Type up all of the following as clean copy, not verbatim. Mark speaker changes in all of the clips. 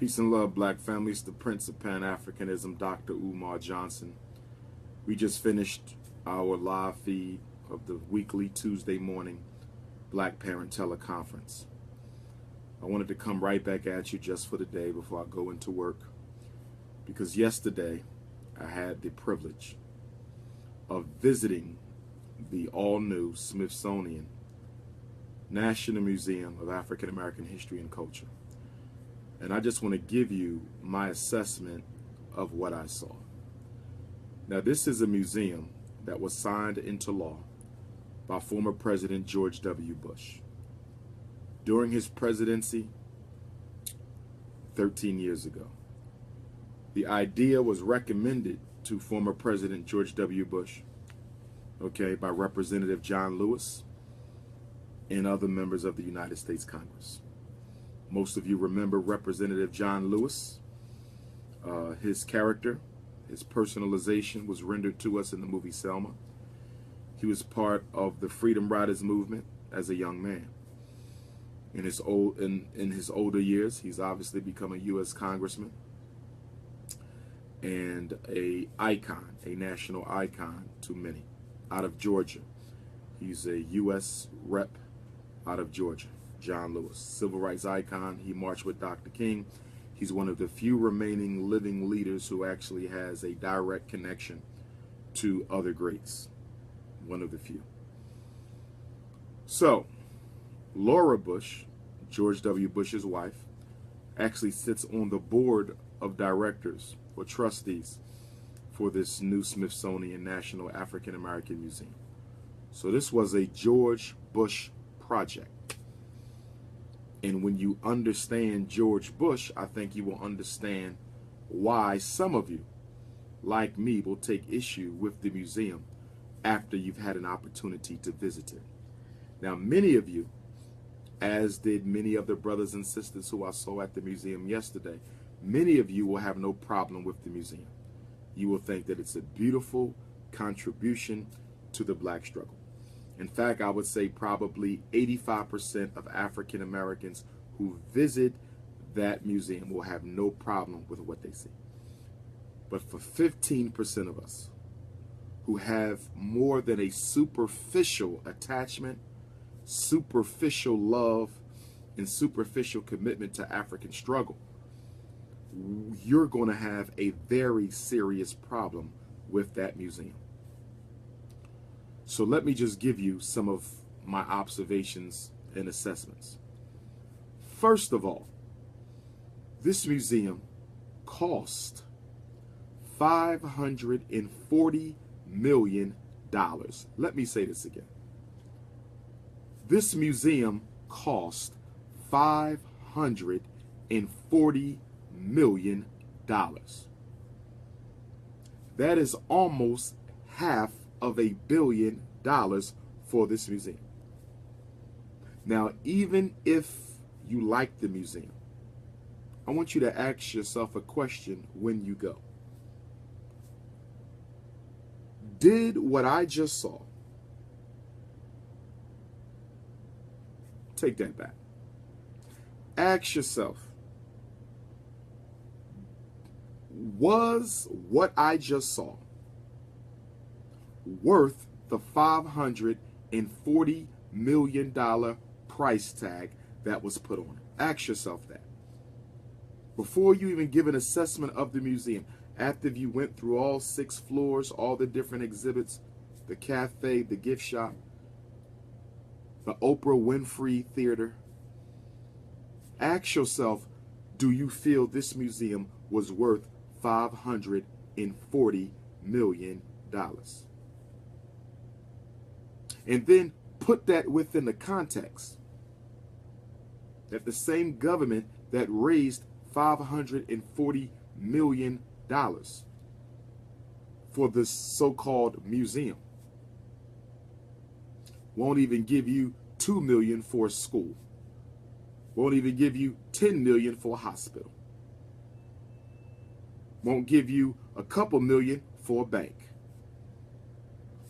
Speaker 1: Peace and love, black families. The Prince of Pan-Africanism, Dr. Umar Johnson. We just finished our live feed of the weekly Tuesday morning Black Parent Teleconference. I wanted to come right back at you just for the day before I go into work, because yesterday I had the privilege of visiting the all-new Smithsonian National Museum of African American History and Culture. And I just want to give you my assessment of what I saw. Now, this is a museum that was signed into law by former President George W. Bush during his presidency 13 years ago. The idea was recommended to former President George W. Bush, by Representative John Lewis and other members of the United States Congress. Most of you remember Representative John Lewis. His character, his personalization was rendered to us in the movie Selma. He was part of the Freedom Riders movement as a young man. In his older years, he's obviously become a U.S. congressman and a icon, a national icon to many, out of Georgia. He's a U.S. rep out of Georgia. John Lewis, civil rights icon. He marched with Dr. King. He's one of the few remaining living leaders who actually has a direct connection to other greats. One of the few. So, Laura Bush, George W. Bush's wife, actually sits on the board of directors or trustees for this new Smithsonian National African American Museum. So this was a George Bush project. And when you understand George Bush, I think you will understand why some of you, like me, will take issue with the museum after you've had an opportunity to visit it. Now, many of you, as did many of the brothers and sisters who I saw at the museum yesterday, many of you will have no problem with the museum. You will think that it's a beautiful contribution to the black struggle. In fact, I would say probably 85% of African Americans who visit that museum will have no problem with what they see. But for 15% of us who have more than a superficial attachment, superficial love, and superficial commitment to African struggle, you're going to have a very serious problem with that museum. So let me just give you some of my observations and assessments. First of all, this museum cost $540 million. Let me say this again. This museum cost $540 million. That is almost half of $1 billion for this museum. Now, even if you like the museum, I want you to ask yourself a question when you go. Did what I just saw, take that back. Ask yourself, was what I just saw worth the $540 million price tag that was put on it? Ask yourself that. Before you even give an assessment of the museum, after you went through all 6 floors, all the different exhibits, the cafe, the gift shop, the Oprah Winfrey Theater, ask yourself, do you feel this museum was worth $540 million? And then put that within the context that the same government that raised $540 million for this so-called museum won't even give you $2 million for a school, won't even give you $10 million for a hospital, won't give you a couple million for a bank,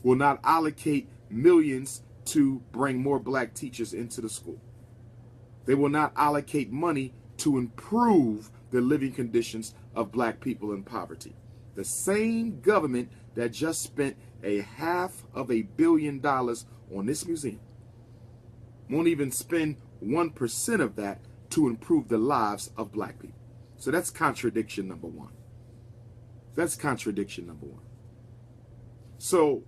Speaker 1: will not allocate millions to bring more black teachers into the school. They will not allocate money to improve the living conditions of black people in poverty. The same government that just spent $500 million on this museum won't even spend 1% of that to improve the lives of black people. So that's contradiction number one. That's contradiction number one. So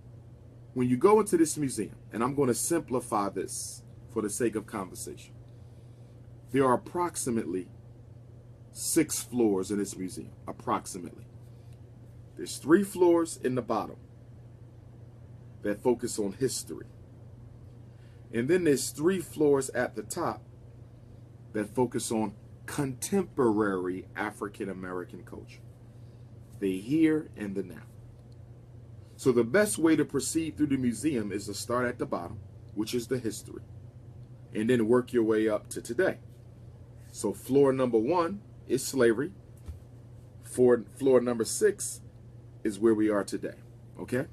Speaker 1: when you go into this museum, and I'm going to simplify this for the sake of conversation, there are approximately 6 floors in this museum, approximately. There's 3 floors in the bottom that focus on history. And then there's 3 floors at the top that focus on contemporary African American culture. The here and the now. So the best way to proceed through the museum is to start at the bottom, which is the history, and then work your way up to today. So floor number 1 is slavery. Floor number 6 is where we are today. Okay?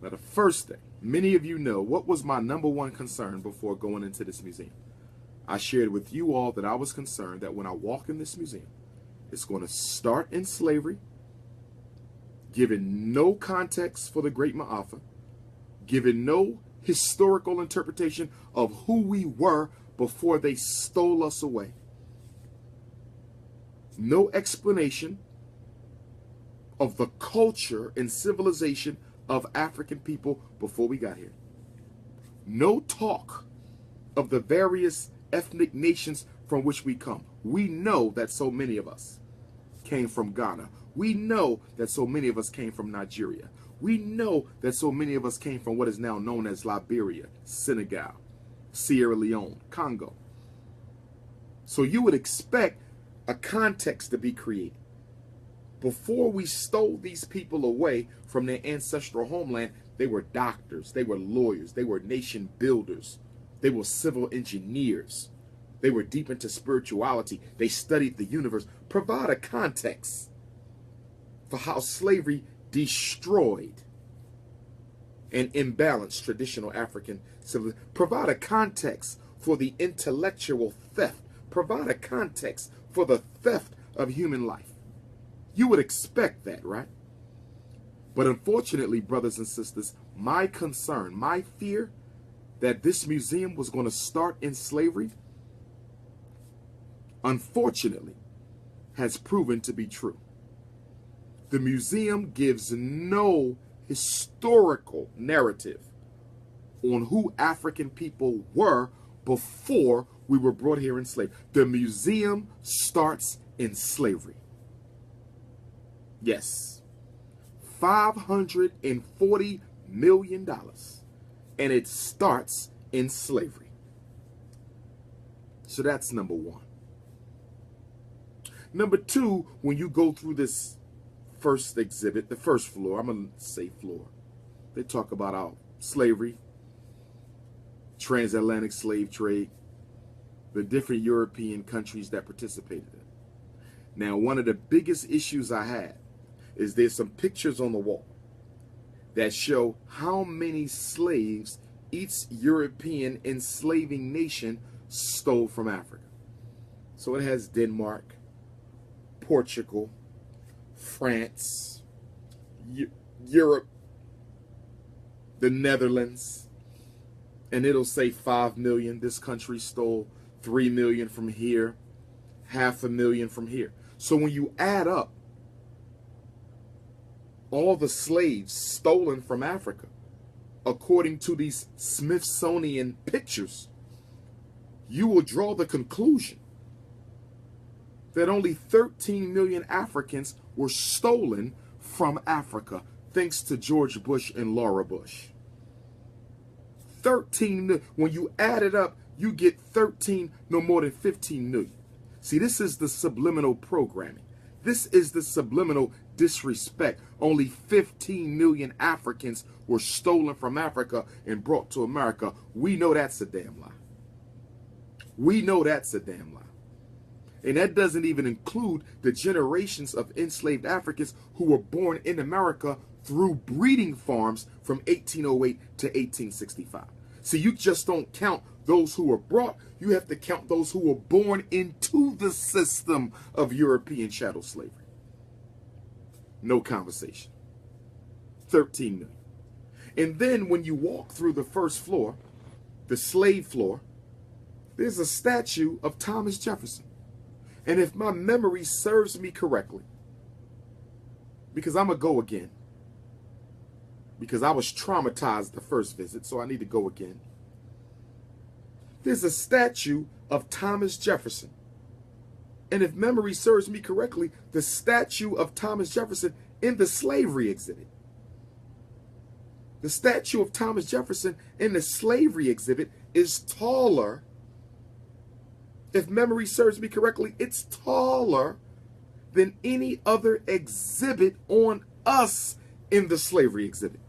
Speaker 1: Now the first thing, many of you know what was my number 1 concern before going into this museum. I shared with you all that I was concerned that when I walk in this museum, it's going to start in slavery, given no context for the Great Ma'afa, given no historical interpretation of who we were before they stole us away, no explanation of the culture and civilization of African people before we got here, no talk of the various ethnic nations from which we come. We know that so many of us came from Ghana. We know that so many of us came from Nigeria. We know that so many of us came from what is now known as Liberia, Senegal, Sierra Leone, Congo. So you would expect a context to be created. Before we stole these people away from their ancestral homeland, they were doctors, they were lawyers, they were nation builders, they were civil engineers, they were deep into spirituality, they studied the universe. Provide a context for how slavery destroyed and imbalanced traditional African civilization. Provide a context for the intellectual theft. Provide a context for the theft of human life. You would expect that, right? But unfortunately, brothers and sisters, my concern, my fear that this museum was going to start in slavery, unfortunately, has proven to be true. The museum gives no historical narrative on who African people were before we were brought here enslaved. The museum starts in slavery. Yes, $540 million, and it starts in slavery. So that's number 1. Number 2, when you go through this first exhibit, the first floor, I'm going to say floor, they talk about our slavery, transatlantic slave trade, the different European countries that participated in it. Now, one of the biggest issues I had is there's some pictures on the wall that show how many slaves each European enslaving nation stole from Africa. So it has Denmark, Portugal, France, Europe, the Netherlands, and it'll say 5 million. This country stole 3 million from here, 500,000 from here. So when you add up all the slaves stolen from Africa, according to these Smithsonian pictures, you will draw the conclusion that only 13 million Africans were stolen from Africa, thanks to George Bush and Laura Bush. 13, when you add it up, you get 13, no more than 15 million. See, this is the subliminal programming. This is the subliminal disrespect. Only 15 million Africans were stolen from Africa and brought to America. We know that's a damn lie. We know that's a damn lie. And that doesn't even include the generations of enslaved Africans who were born in America through breeding farms from 1808 to 1865. See, you just don't count those who were brought. You have to count those who were born into the system of European chattel slavery. No conversation. 13 million. And then when you walk through the first floor, the slave floor, there's a statue of Thomas Jefferson. And if my memory serves me correctly, because I'm going to go again, because I was traumatized the first visit, so I need to go again. There's a statue of Thomas Jefferson. And if memory serves me correctly, the statue of Thomas Jefferson in the slavery exhibit. The statue of Thomas Jefferson in the slavery exhibit is taller. If memory serves me correctly, it's taller than any other exhibit on us in the slavery exhibit.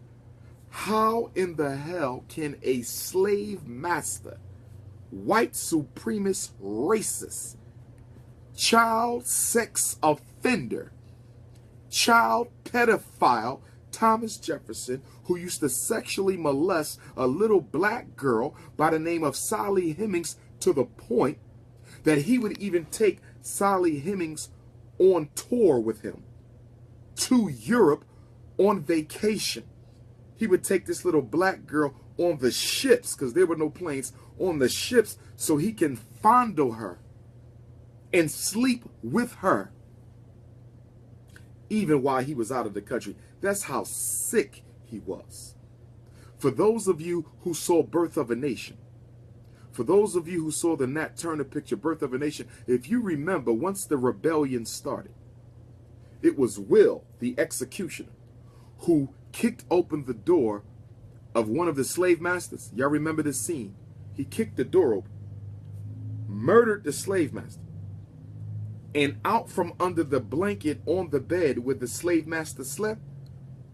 Speaker 1: How in the hell can a slave master, white supremacist, racist, child sex offender, child pedophile, Thomas Jefferson, who used to sexually molest a little black girl by the name of Sally Hemings, to the point that he would even take Sally Hemings on tour with him to Europe on vacation. He would take this little black girl on the ships, because there were no planes, on the ships, so he can fondle her and sleep with her even while he was out of the country. That's how sick he was. For those of you who saw Birth of a Nation, for those of you who saw the Nat Turner picture, Birth of a Nation, if you remember, once the rebellion started, it was Will, the executioner, who kicked open the door of one of the slave masters. Y'all remember this scene? He kicked the door open, murdered the slave master, and out from under the blanket on the bed where the slave master slept,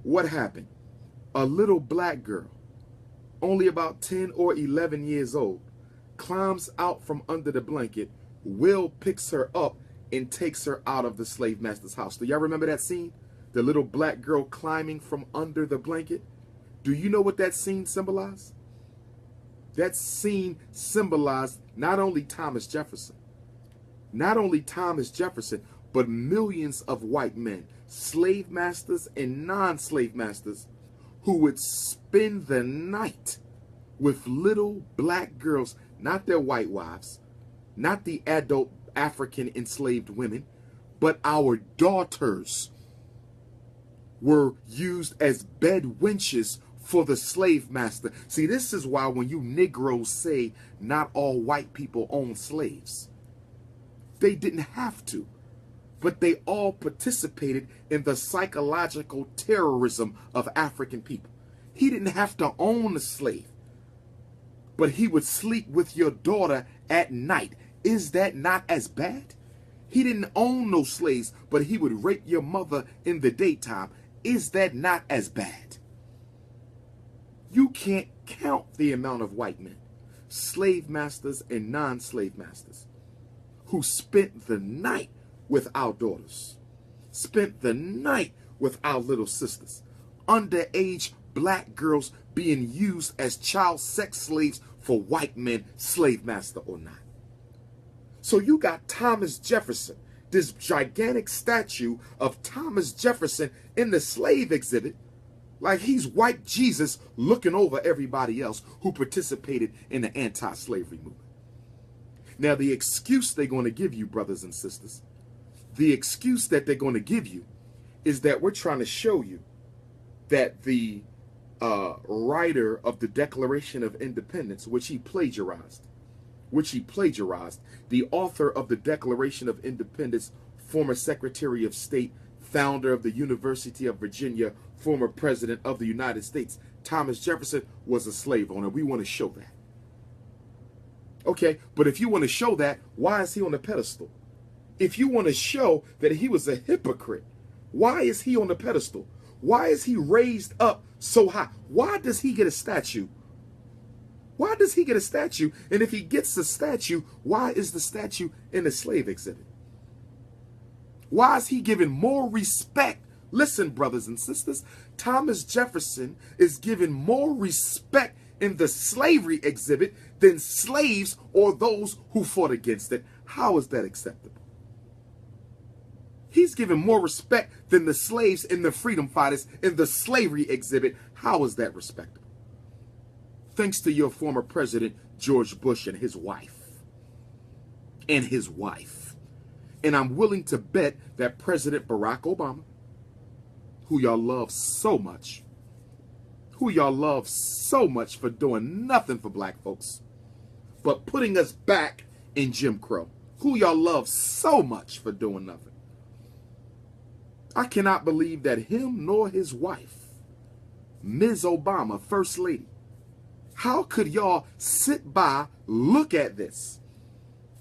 Speaker 1: what happened? A little black girl, only about 10 or 11 years old, climbs out from under the blanket. Will picks her up and takes her out of the slave master's house. Do y'all remember that scene? The little black girl climbing from under the blanket. Do you know what that scene symbolized? That scene symbolized not only Thomas Jefferson, but millions of white men, slave masters and non-slave masters, who would spend the night with little black girls, not their white wives, not the adult African enslaved women, but our daughters were used as bed wenches for the slave master. See, this is why when you Negroes say not all white people own slaves, they didn't have to, but they all participated in the psychological terrorism of African people. He didn't have to own a slave, but he would sleep with your daughter at night. Is that not as bad? He didn't own no slaves, but he would rape your mother in the daytime. Is that not as bad? You can't count the amount of white men, slave masters and non-slave masters, who spent the night with our daughters, spent the night with our little sisters, underage black girls being used as child sex slaves for white men, slave master or not. So you got Thomas Jefferson, this gigantic statue of Thomas Jefferson in the slave exhibit, like he's white Jesus looking over everybody else who participated in the anti-slavery movement. Now, the excuse they're going to give you, brothers and sisters, the excuse that they're going to give you is that we're trying to show you that the writer of the Declaration of Independence, which he plagiarized, the author of the Declaration of Independence, former Secretary of State, founder of the University of Virginia, former President of the United States, Thomas Jefferson was a slave owner. We want to show that. Okay, but if you want to show that, why is he on the pedestal? If you want to show that he was a hypocrite, why is he on the pedestal? Why is he raised up so high? Why does he get a statue? Why does he get a statue? And if he gets a statue, why is the statue in the slave exhibit? Why is he given more respect? Listen, brothers and sisters, Thomas Jefferson is given more respect in the slavery exhibit than slaves or those who fought against it. How is that acceptable? He's given more respect than the slaves and the freedom fighters in the slavery exhibit. How is that respectable? Thanks to your former president, George Bush, and his wife. And I'm willing to bet that President Barack Obama, who y'all love so much for doing nothing for black folks, but putting us back in Jim Crow, who y'all love so much for doing nothing. I cannot believe that him nor his wife, Ms. Obama, First Lady, how could y'all sit by, look at this,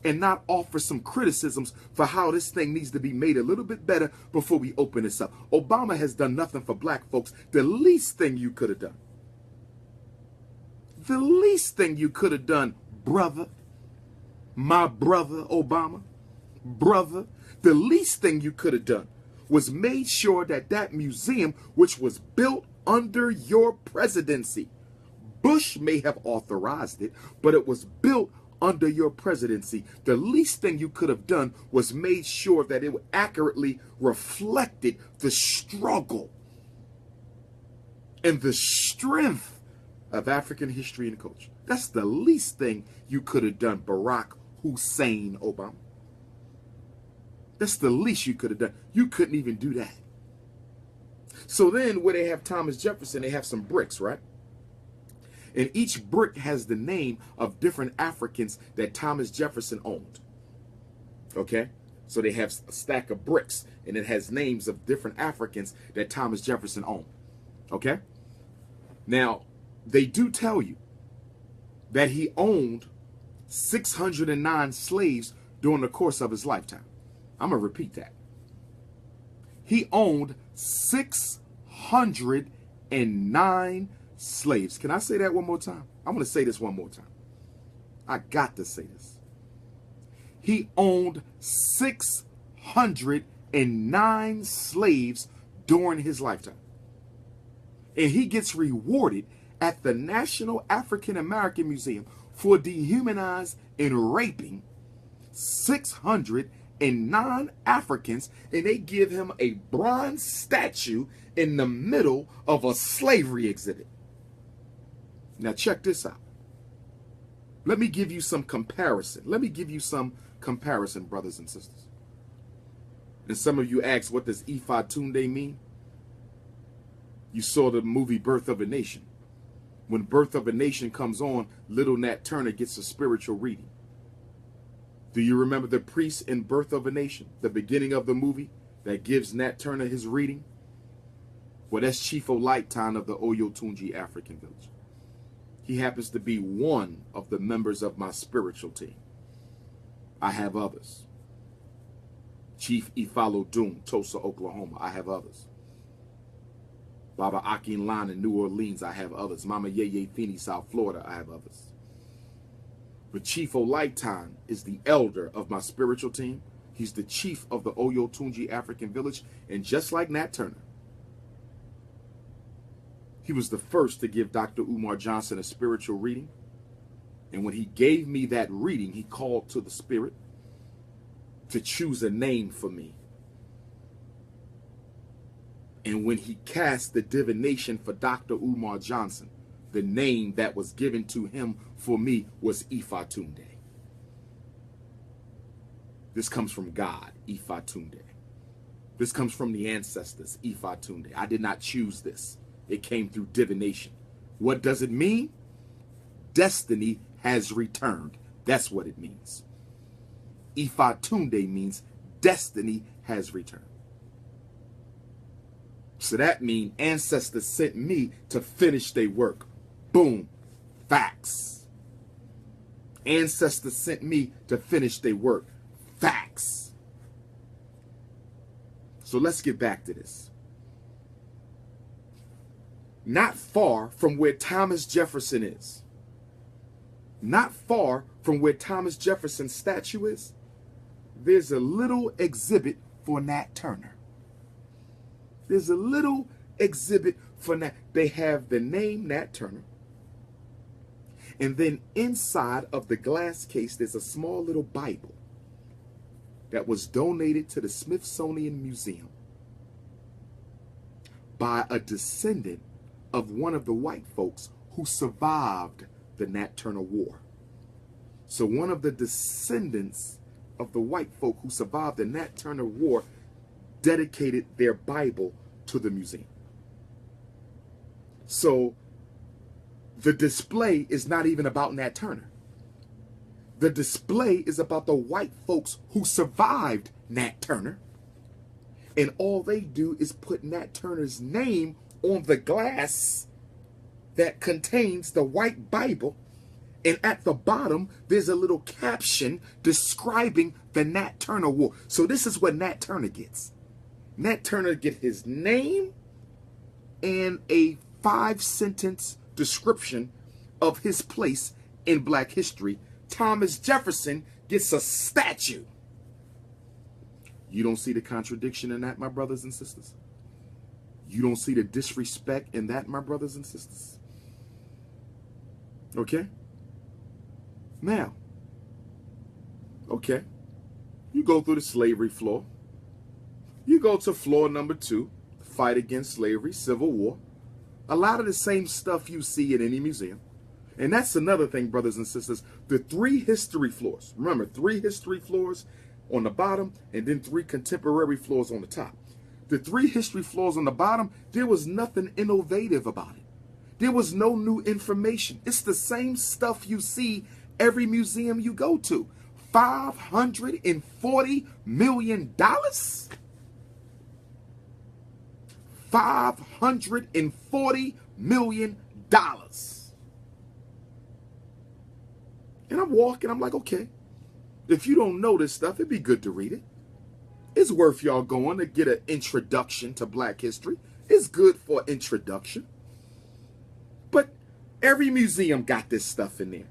Speaker 1: and not offer some criticisms for how this thing needs to be made a little bit better before we open this up? Obama has done nothing for black folks. The least thing you could have done, brother, my brother Obama, brother, the least thing you could have done was made sure that that museum, which was built under your presidency, Bush may have authorized it, but it was built under your presidency. The least thing you could have done was made sure that it accurately reflected the struggle and the strength of African history and culture. That's the least thing you could have done, Barack Hussein Obama. That's the least you could have done. You couldn't even do that. So then where they have Thomas Jefferson, they have some bricks, right? And each brick has the name of different Africans that Thomas Jefferson owned. Okay? So they have a stack of bricks, and it has names of different Africans that Thomas Jefferson owned. Okay? Now, they do tell you that he owned 609 slaves during the course of his lifetime. I'm going to repeat that. He owned 609 slaves. Can I say that one more time? I'm going to say this one more time. I got to say this. He owned 609 slaves during his lifetime. And he gets rewarded at the National African American Museum for dehumanizing and raping 609 Africans, and they give him a bronze statue in the middle of a slavery exhibit. Now check this out. Let me give you some comparison. Brothers and sisters. And some of you ask, what does Ifa Tunde mean? You saw the movie Birth of a Nation. When Birth of a Nation comes on, little Nat Turner gets a spiritual reading. Do you remember the priest in Birth of a Nation, the beginning of the movie that gives Nat Turner his reading? Well, that's Chief Olaitan of the Oyotunji African Village. He happens to be one of the members of my spiritual team. I have others. Chief Ifalo Doom, Tulsa, Oklahoma. I have others. Baba Akin Lan in New Orleans. I have others. Mama Yeye Feeney, South Florida. I have others. But Chief Olaitan is the elder of my spiritual team. He's the chief of the Oyotunji African Village. And just like Nat Turner, he was the first to give Dr. Umar Johnson a spiritual reading. And when he gave me that reading, he called to the spirit to choose a name for me. And when he cast the divination for Dr. Umar Johnson, the name that was given to him for me was Ifa Tunde. This comes from God, Ifa Tunde. This comes from the ancestors, Ifa Tunde. I did not choose this. It came through divination. What does it mean? Destiny has returned. That's what it means. Ifa Tunde means destiny has returned. So that means ancestors sent me to finish their work. Boom. Facts. Ancestors sent me to finish their work. Facts. So let's get back to this. Not far from where Thomas Jefferson is, not far from where Thomas Jefferson's statue is, there's a little exhibit for Nat Turner. There's a little exhibit for Nat. They have the name Nat Turner. And then inside of the glass case, there's a small little Bible that was donated to the Smithsonian Museum by a descendant of one of the white folks who survived the Nat Turner War. So one of the descendants of the white folk who survived the Nat Turner War dedicated their Bible to the museum. So the display is not even about Nat Turner. The display is about the white folks who survived Nat Turner. And all they do is put Nat Turner's name on the glass that contains the white Bible. And at the bottom, there's a little caption describing the Nat Turner War. So this is what Nat Turner gets. Nat Turner gets his name and a 5-sentence description of his place in black history. Thomas Jefferson gets a statue. You don't see the contradiction in that, my brothers and sisters? You don't see the disrespect in that, my brothers and sisters? Okay? Now, okay, you go through the slavery floor. You go to floor number 2, fight against slavery, Civil War. A lot of the same stuff you see in any museum. And that's another thing, brothers and sisters. The 3 history floors. Remember, 3 history floors on the bottom and then 3 contemporary floors on the top. The 3 history floors on the bottom, there was nothing innovative about it. There was no new information. It's the same stuff you see every museum you go to. $540 million? $540 million. And I'm walking, I'm like, okay, if you don't know this stuff, it'd be good to read it. It's worth y'all going to get an introduction to black history. It's good for introduction. But every museum got this stuff in there.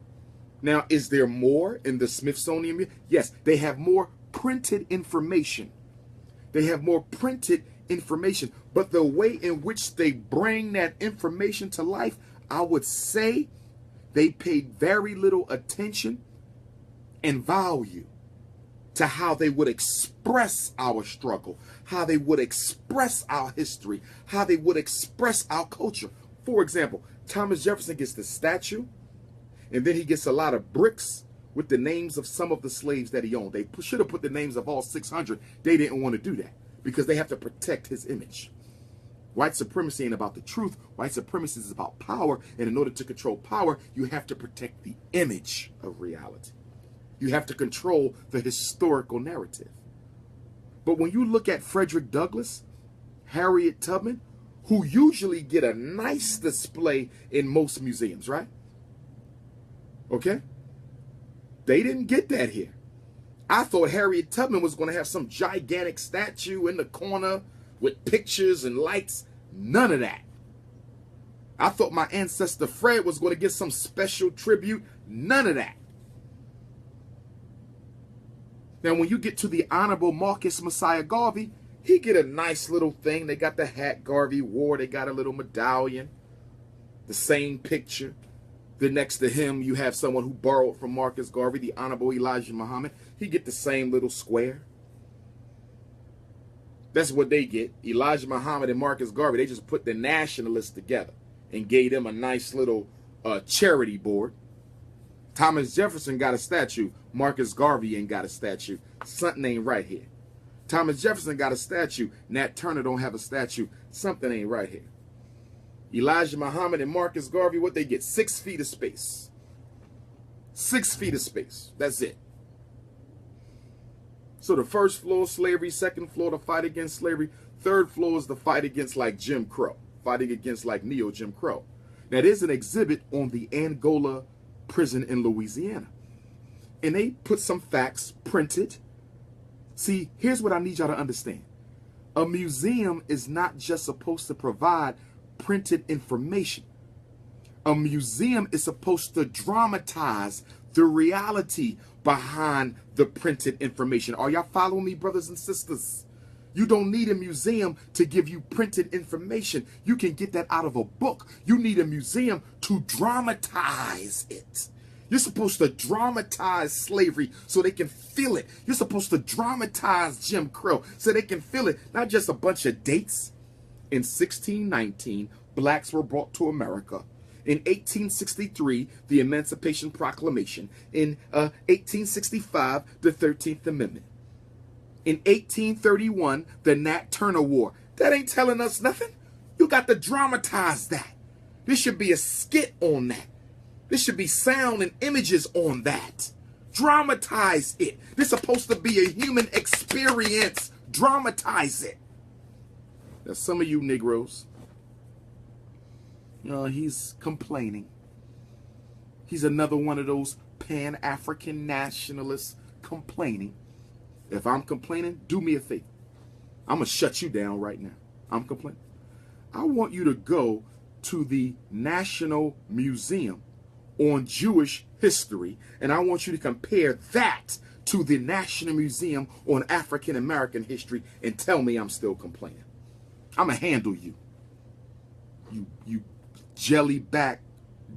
Speaker 1: Now, is there more in the Smithsonian? Yes, they have more printed information. They have more printed information. But the way in which they bring that information to life, I would say they paid very little attention and value to how they would express our struggle, how they would express our history, how they would express our culture. For example, Thomas Jefferson gets the statue, and then he gets a lot of bricks with the names of some of the slaves that he owned. They should have put the names of all 600. They didn't want to do that because they have to protect his image. White supremacy ain't about the truth. White supremacy is about power. And in order to control power, you have to protect the image of reality. You have to control the historical narrative. But when you look at Frederick Douglass, Harriet Tubman, who usually get a nice display in most museums, right? Okay? They didn't get that here. I thought Harriet Tubman was going to have some gigantic statue in the corner with pictures and lights. None of that. I thought my ancestor Fred was going to get some special tribute. None of that. Now, when you get to the Honorable Marcus Messiah Garvey, he get a nice little thing. They got the hat Garvey wore. They got a little medallion. The same picture. Then next to him, you have someone who borrowed from Marcus Garvey, the Honorable Elijah Muhammad. He get the same little square. That's what they get. Elijah Muhammad and Marcus Garvey, they just put the nationalists together and gave them a nice little charity board. Thomas Jefferson got a statue. Marcus Garvey ain't got a statue. Something ain't right here. Thomas Jefferson got a statue. Nat Turner don't have a statue. Something ain't right here. Elijah Muhammad and Marcus Garvey, what they get? 6 feet of space. 6 feet of space. That's it. So the first floor, slavery. Second floor, the fight against slavery. Third floor is the fight against like Jim Crow. Fighting against like Neo-Jim Crow. Now there's an exhibit on the Angola prison in Louisiana. And they put some facts printed. See, here's what I need y'all to understand. A museum is not just supposed to provide printed information. A museum is supposed to dramatize the reality behind the printed information. Are y'all following me, brothers and sisters? You don't need a museum to give you printed information. You can get that out of a book. You need a museum to dramatize it. You're supposed to dramatize slavery so they can feel it. You're supposed to dramatize Jim Crow so they can feel it. Not just a bunch of dates. In 1619, blacks were brought to America. In 1863, the Emancipation Proclamation. In 1865, the 13th Amendment. In 1831, the Nat Turner War. That ain't telling us nothing. You got to dramatize that. There should be a skit on that. There should be sound and images on that. Dramatize it. This is supposed to be a human experience. Dramatize it. Now, some of you Negroes, he's complaining. He's another one of those Pan-African nationalists complaining. If I'm complaining, do me a favor. I'm going to shut you down right now. I'm complaining. I want you to go to the National Museum on Jewish History, and I want you to compare that to the National Museum on African American History and tell me I'm still complaining. I'm going to handle you. You jelly-back,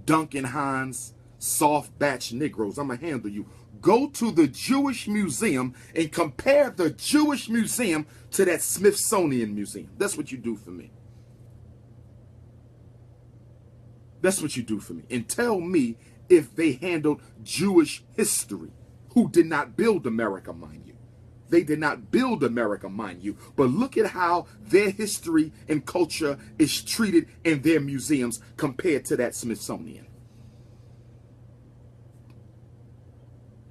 Speaker 1: Duncan Hines, soft-batch Negroes. I'm going to handle you. Go to the Jewish Museum and compare the Jewish Museum to that Smithsonian Museum. That's what you do for me. That's what you do for me. And tell me if they handled Jewish history, who did not build America, mind you. They did not build America, mind you. But look at how their history and culture is treated in their museums compared to that Smithsonian.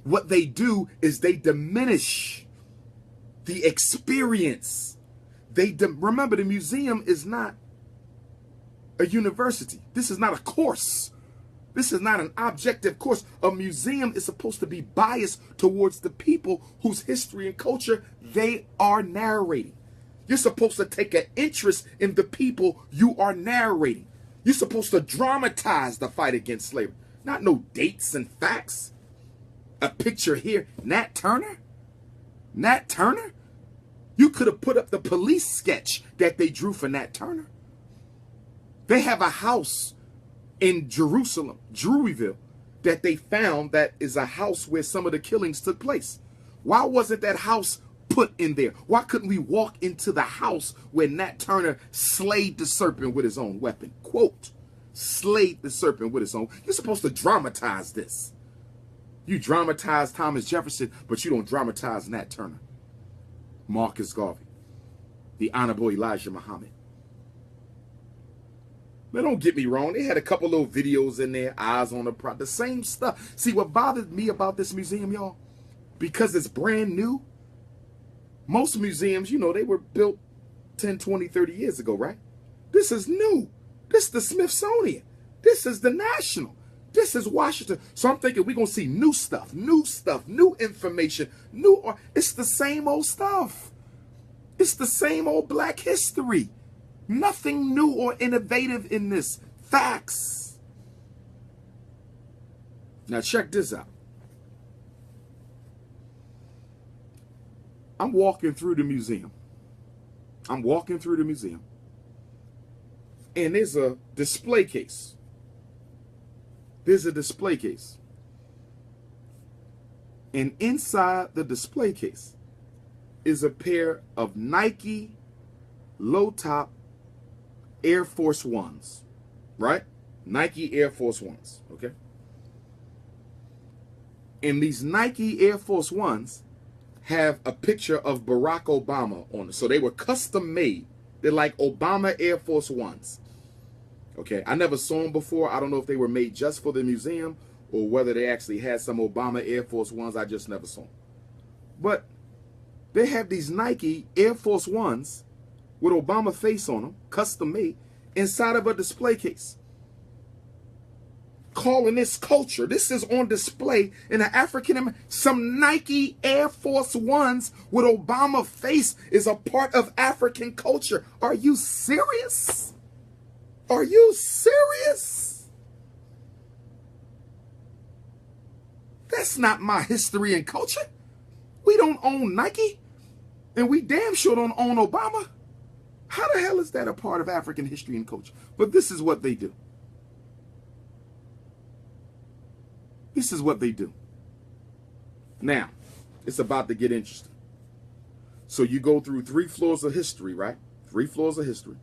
Speaker 1: What they do is they diminish the experience. Remember, the museum is not a university. This is not a course. This is not an objective course. A museum is supposed to be biased towards the people whose history and culture they are narrating. You're supposed to take an interest in the people you are narrating. You're supposed to dramatize the fight against slavery. Not no dates and facts. A picture here. Nat Turner? Nat Turner? You could have put up the police sketch that they drew for Nat Turner. They have a house in Jerusalem, Druryville, that they found that is a house where some of the killings took place. Why wasn't that house put in there? Why couldn't we walk into the house where Nat Turner slayed the serpent with his own weapon? Quote, slayed the serpent with his own. You're supposed to dramatize this. You dramatize Thomas Jefferson, but you don't dramatize Nat Turner, Marcus Garvey, the Honorable Elijah Muhammad. Now, don't get me wrong. They had a couple little videos in there, eyes on the same stuff. See, what bothered me about this museum, y'all, because it's brand new. Most museums, they were built 10, 20, 30 years ago, right? This is new. This is the Smithsonian. This is the National. This is Washington. So I'm thinking we're going to see new stuff, new information, it's the same old stuff. It's the same old black history. Nothing new or innovative in this. Facts. Now check this out. I'm walking through the museum. And there's a display case. And inside the display case is a pair of Nike low-top Air Force Ones, right? Nike Air Force Ones, okay? And these Nike Air Force Ones have a picture of Barack Obama on it. So they were custom made. They're like Obama Air Force Ones. Okay, I never saw them before. I don't know if they were made just for the museum or whether they actually had some Obama Air Force Ones. I just never saw them. But they have these Nike Air Force Ones with Obama face on them, custom made, inside of a display case. Calling this culture. This is on display in an African, some Nike Air Force Ones with Obama face is a part of African culture. Are you serious? Are you serious? That's not my history and culture. We don't own Nike. And we damn sure don't own Obama. How the hell is that a part of African history and culture? But this is what they do. This is what they do. Now, it's about to get interesting. So you go through 3 floors of history, right? 3 floors of history.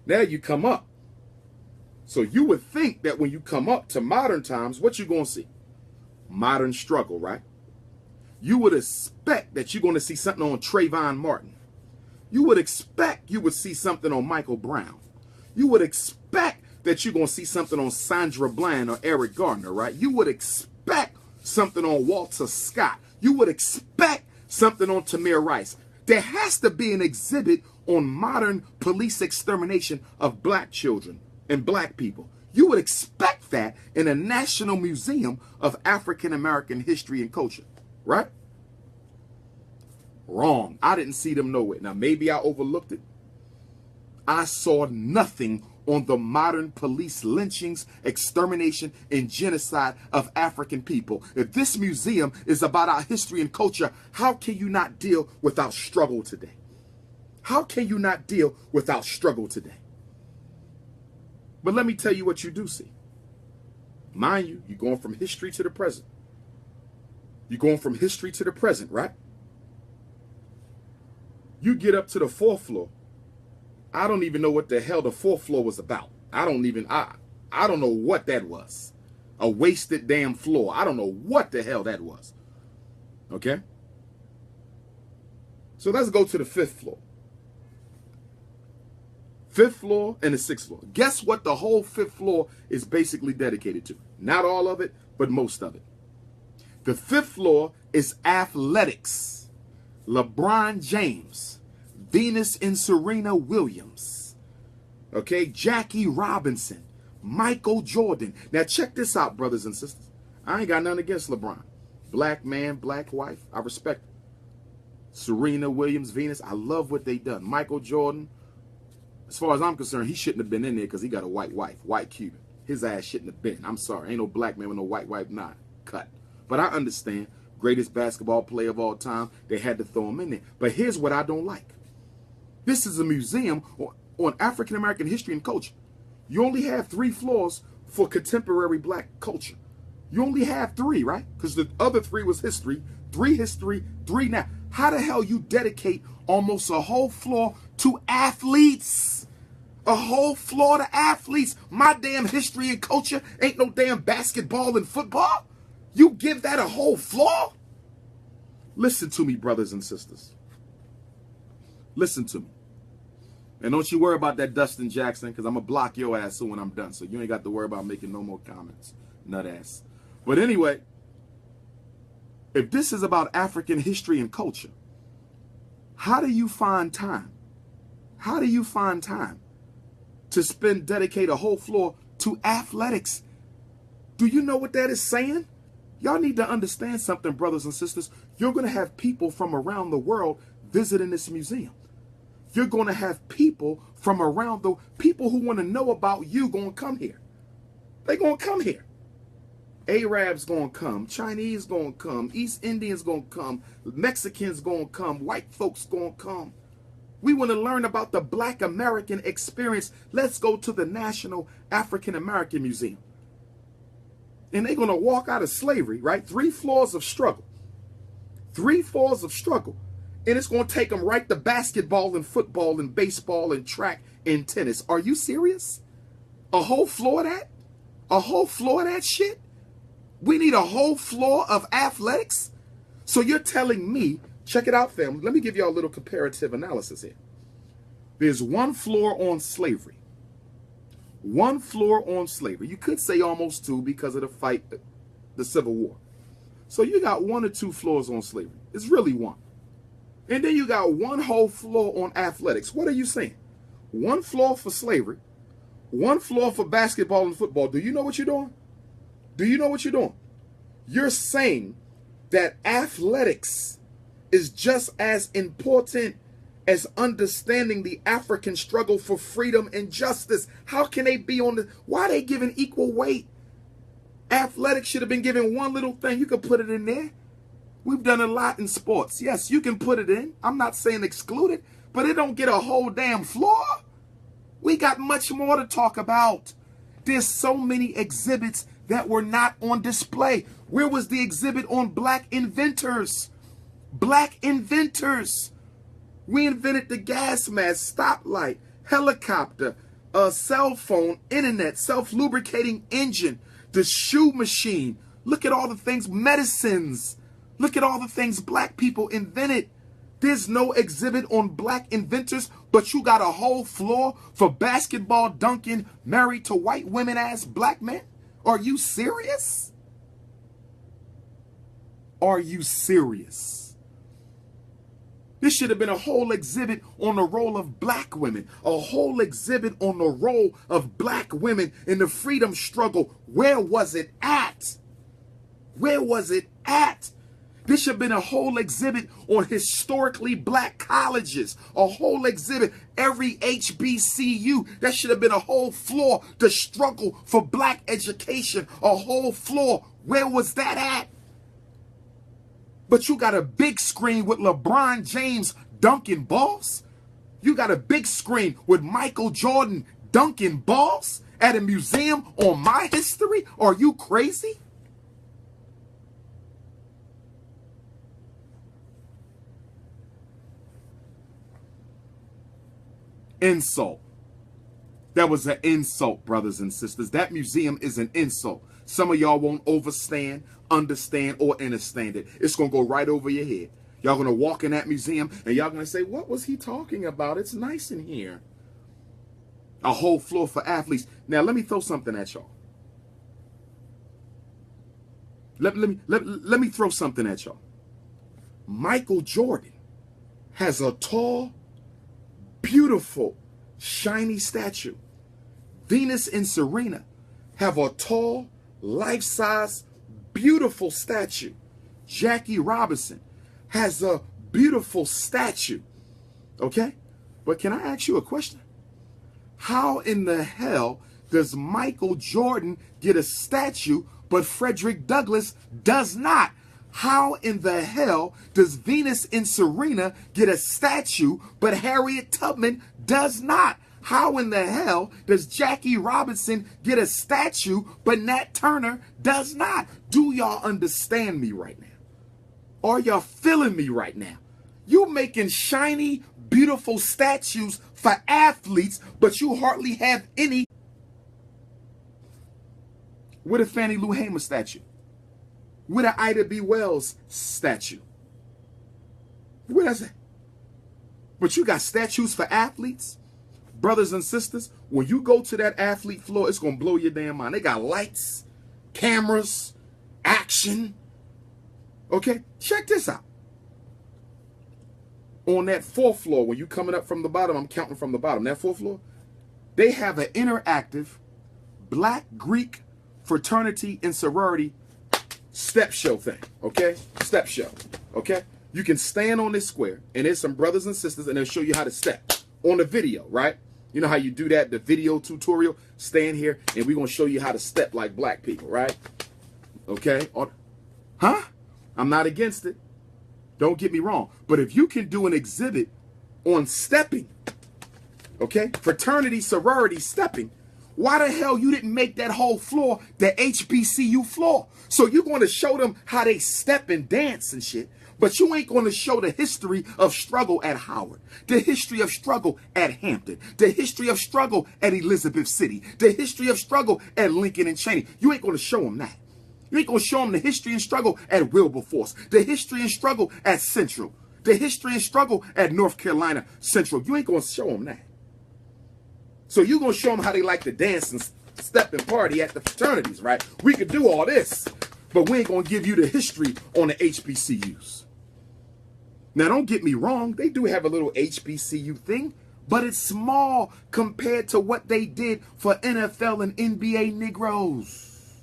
Speaker 1: Now you come up. So you would think that when you come up to modern times, what you going to see? Modern struggle, right? You would expect that you're going to see something on Trayvon Martin. You would expect you would see something on Michael Brown. You would expect that you're going to see something on Sandra Bland or Eric Gardner, right? You would expect something on Walter Scott. You would expect something on Tamir Rice. There has to be an exhibit on modern police extermination of black children and black people. You would expect that in a National Museum of African American History and Culture, right? Wrong. I didn't see them nowhere. Now, maybe I overlooked it. I saw nothing on the modern police lynchings, extermination, and genocide of African people. If this museum is about our history and culture, how can you not deal with our struggle today? How can you not deal with our struggle today? But let me tell you what you do see. Mind you, you're going from history to the present. You're going from history to the present, right? You get up to the 4th floor. I don't even know what the hell the 4th floor was about. I don't know what that was. A wasted damn floor. I don't know what the hell that was. Okay? So let's go to the 5th floor. 5th floor and the 6th floor. Guess what the whole 5th floor is basically dedicated to? Not all of it, but most of it. The 5th floor is athletics. LeBron James, Venus and Serena Williams, okay, Jackie Robinson, Michael Jordan. Now check this out, brothers and sisters. I ain't got nothing against LeBron. Black man, black wife, I respect it. Serena Williams, Venus, I love what they done. Michael Jordan, as far as I'm concerned, he shouldn't have been in there because he got a white wife, white Cuban. His ass shouldn't have been. I'm sorry, ain't no black man with no white wife, nah, cut. But I understand. Greatest basketball player of all time. They had to throw him in there. But here's what I don't like. This is a museum on African American history and culture. You only have 3 floors for contemporary black culture. You only have 3, right? Because the other 3 was history, 3 now. How the hell you dedicate almost a whole floor to athletes? A whole floor to athletes. My damn history and culture ain't no damn basketball and football. You give that a whole floor? Listen to me, brothers and sisters. Listen to me. And don't you worry about that Dustin Jackson, because I'm going to block your ass soon when I'm done. So you ain't got to worry about making no more comments. Nut ass. But anyway, if this is about African history and culture, how do you find time? How do you find time to dedicate a whole floor to athletics? Do you know what that is saying? Y'all need to understand something, brothers and sisters. You're going to have people from around the world visiting this museum. You're going to have people from around people who want to know about you going to come here. They're going to come here. Arabs going to come. Chinese going to come. East Indians going to come. Mexicans going to come. White folks going to come. We want to learn about the Black American experience. Let's go to the National African American Museum. And they're going to walk out of slavery, right? 3 floors of struggle. 3 floors of struggle. And it's going to take them right to basketball and football and baseball and track and tennis. Are you serious? A whole floor of that? A whole floor of that shit? We need a whole floor of athletics? So you're telling me, check it out, family. Let me give you a little comparative analysis here. There's 1 floor on slavery. 1 floor on slavery. You could say almost 2 because of the fight, the Civil War. So you got 1 or 2 floors on slavery. It's really 1. And then you got 1 whole floor on athletics. What are you saying? 1 floor for slavery, 1 floor for basketball and football. Do you know what you're doing? Do you know what you're doing? You're saying that athletics is just as important as understanding the African struggle for freedom and justice. How can they be on the... Why are they giving equal weight? Athletics should have been given 1 little thing. You could put it in there. We've done a lot in sports. Yes, you can put it in. I'm not saying exclude it, but it don't get a whole damn floor. We got much more to talk about. There's so many exhibits that were not on display. Where was the exhibit on black inventors? Black inventors. We invented the gas mask, stoplight, helicopter, cell phone, internet, self-lubricating engine, the shoe machine. Look at all the things, medicines. Look at all the things black people invented. There's no exhibit on black inventors, but you got a whole floor for basketball dunking, married to white women ass black men? Are you serious? Are you serious? This should have been a whole exhibit on the role of black women, a whole exhibit on the role of black women in the freedom struggle. Where was it at? Where was it at? This should have been a whole exhibit on historically black colleges, a whole exhibit, every HBCU. That should have been a whole floor, the struggle for black education, a whole floor. Where was that at? But you got a big screen with LeBron James dunking balls. You got a big screen with Michael Jordan dunking balls at a museum on my history? Are you crazy? Insult. That was an insult, brothers and sisters. That museum is an insult. Some of y'all won't understand, or understand it. It's going to go right over your head. Y'all going to walk in that museum and y'all going to say, what was he talking about? It's nice in here. A whole floor for athletes. Now, let me throw something at y'all. Let me throw something at y'all. Michael Jordan has a tall, beautiful, shiny statue. Venus and Serena have a tall, life-size, beautiful statue. Jackie Robinson has a beautiful statue. Okay? But can I ask you a question? How in the hell does Michael Jordan get a statue, but Frederick Douglass does not? How in the hell does Venus and Serena get a statue, but Harriet Tubman does not? How in the hell does Jackie Robinson get a statue, but Nat Turner does not? Do y'all understand me right now? Are y'all feeling me right now? You making shiny, beautiful statues for athletes, but you hardly have any. With a Fannie Lou Hamer statue. With an Ida B. Wells statue. Where is it? But you got statues for athletes? Brothers and sisters, when you go to that athlete floor, it's going to blow your damn mind. They got lights, cameras, action. Okay, check this out. On that fourth floor, when you're coming up from the bottom, I'm counting from the bottom, that fourth floor, they have an interactive Black Greek fraternity and sorority step show thing, okay? Step show, okay? You can stand on this square, and there's some brothers and sisters, and they'll show you how to step on the video, right? You know how you do that, the video tutorial? Stand here, and we're going to show you how to step like black people, right? Okay? Huh? I'm not against it. Don't get me wrong. But if you can do an exhibit on stepping, okay? Fraternity, sorority, stepping, why the hell you didn't make that whole floor the HBCU floor? So you're going to show them how they step and dance and shit, but you ain't going to show the history of struggle at Howard, the history of struggle at Hampton, the history of struggle at Elizabeth City, the history of struggle at Lincoln and Cheney. You ain't going to show them that. You ain't going to show them the history and struggle at Wilberforce, the history and struggle at Central, the history and struggle at North Carolina Central. You ain't going to show them that. So you're going to show them how they like to dance and step and party at the fraternities, right? We could do all this, but we ain't going to give you the history on the HBCUs. Now, don't get me wrong. They do have a little HBCU thing, but it's small compared to what they did for NFL and NBA Negroes.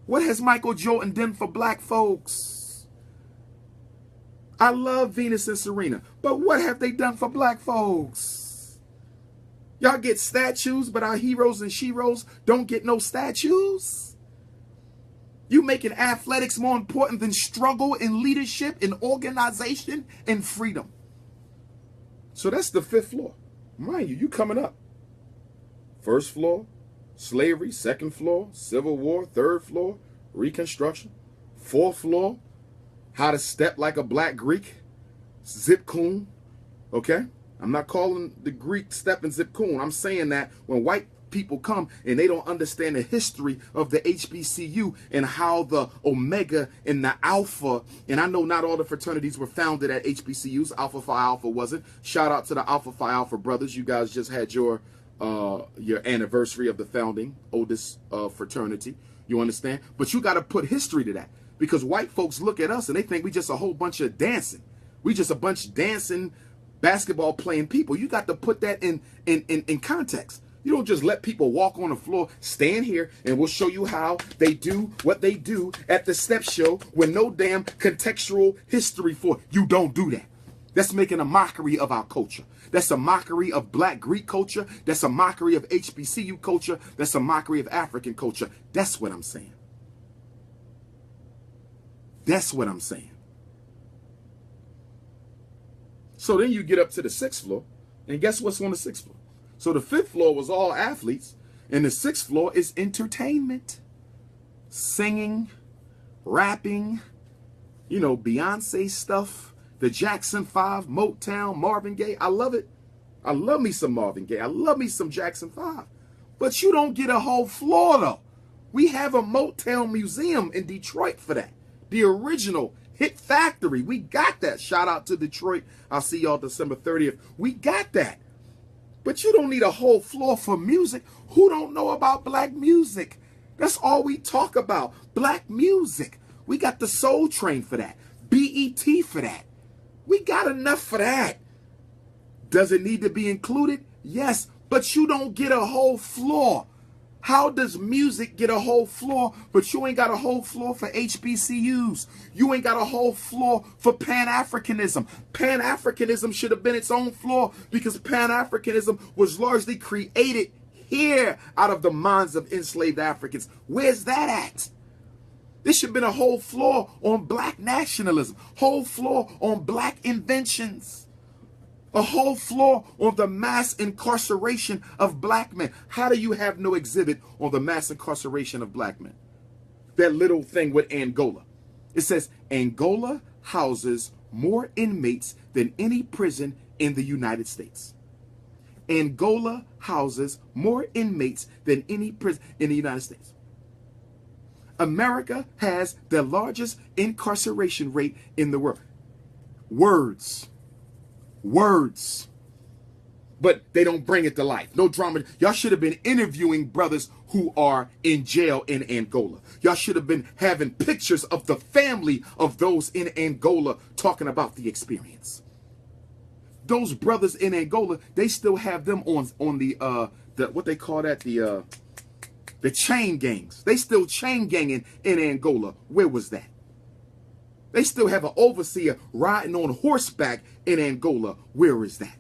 Speaker 1: What has Michael Jordan done for black folks? I love Venus and Serena, but what have they done for black folks? Y'all get statues, but our heroes and sheroes don't get no statues? You making athletics more important than struggle and leadership and organization and freedom. So that's the 5th floor. Mind you, you coming up. 1st floor, slavery. 2nd floor, Civil War. 3rd floor, Reconstruction. 4th floor, how to step like a black Greek. Zip coon. Okay? I'm not calling the Greek stepping zip coon. I'm saying that when white people come and they don't understand the history of the HBCU and how the Omega and the Alpha, and I know not all the fraternities were founded at HBCUs. Alpha Phi Alpha wasn't. Shout out to the Alpha Phi Alpha brothers. You guys just had your anniversary of the founding, oldest fraternity. You understand? But you got to put history to that, because white folks look at us and they think we just a whole bunch of dancing. We just a bunch of dancing, basketball playing people. You got to put that in context. You don't just let people walk on the floor, stand here, and we'll show you how they do what they do at the step show with no damn contextual history for it. You don't do that. That's making a mockery of our culture. That's a mockery of black Greek culture. That's a mockery of HBCU culture. That's a mockery of African culture. That's what I'm saying. That's what I'm saying. So then you get up to the 6th floor, and guess what's on the 6th floor? So the 5th floor was all athletes, and the 6th floor is entertainment. Singing, rapping, you know, Beyonce stuff, the Jackson 5, Motown, Marvin Gaye. I love it. I love me some Marvin Gaye. I love me some Jackson 5. But you don't get a whole floor, though. We have a Motown museum in Detroit for that. The original Hit Factory. We got that. Shout out to Detroit. I'll see y'all December 30th. We got that. But you don't need a whole floor for music. Who don't know about black music? That's all we talk about. Black music. We got the Soul Train for that. BET for that. We got enough for that. Does it need to be included? Yes, but you don't get a whole floor. How does music get a whole floor, but you ain't got a whole floor for HBCUs? You ain't got a whole floor for Pan-Africanism. Pan-Africanism should have been its own floor, because Pan-Africanism was largely created here out of the minds of enslaved Africans. Where's that at? This should have been a whole floor on black nationalism, whole floor on black inventions. A whole floor on the mass incarceration of black men. How do you have no exhibit on the mass incarceration of black men? That little thing with Angola. It says Angola houses more inmates than any prison in the United States. Angola houses more inmates than any prison in the United States. America has the largest incarceration rate in the world. Words. But they don't bring it to life. No drama. Y'all should have been interviewing brothers who are in jail in Angola. Y'all should have been having pictures of the family of those in Angola talking about the experience. Those brothers in Angola, they still have them on the what they call that, the chain gangs. They still chain ganging in Angola. Where was that? They still have an overseer riding on horseback in Angola. Where is that?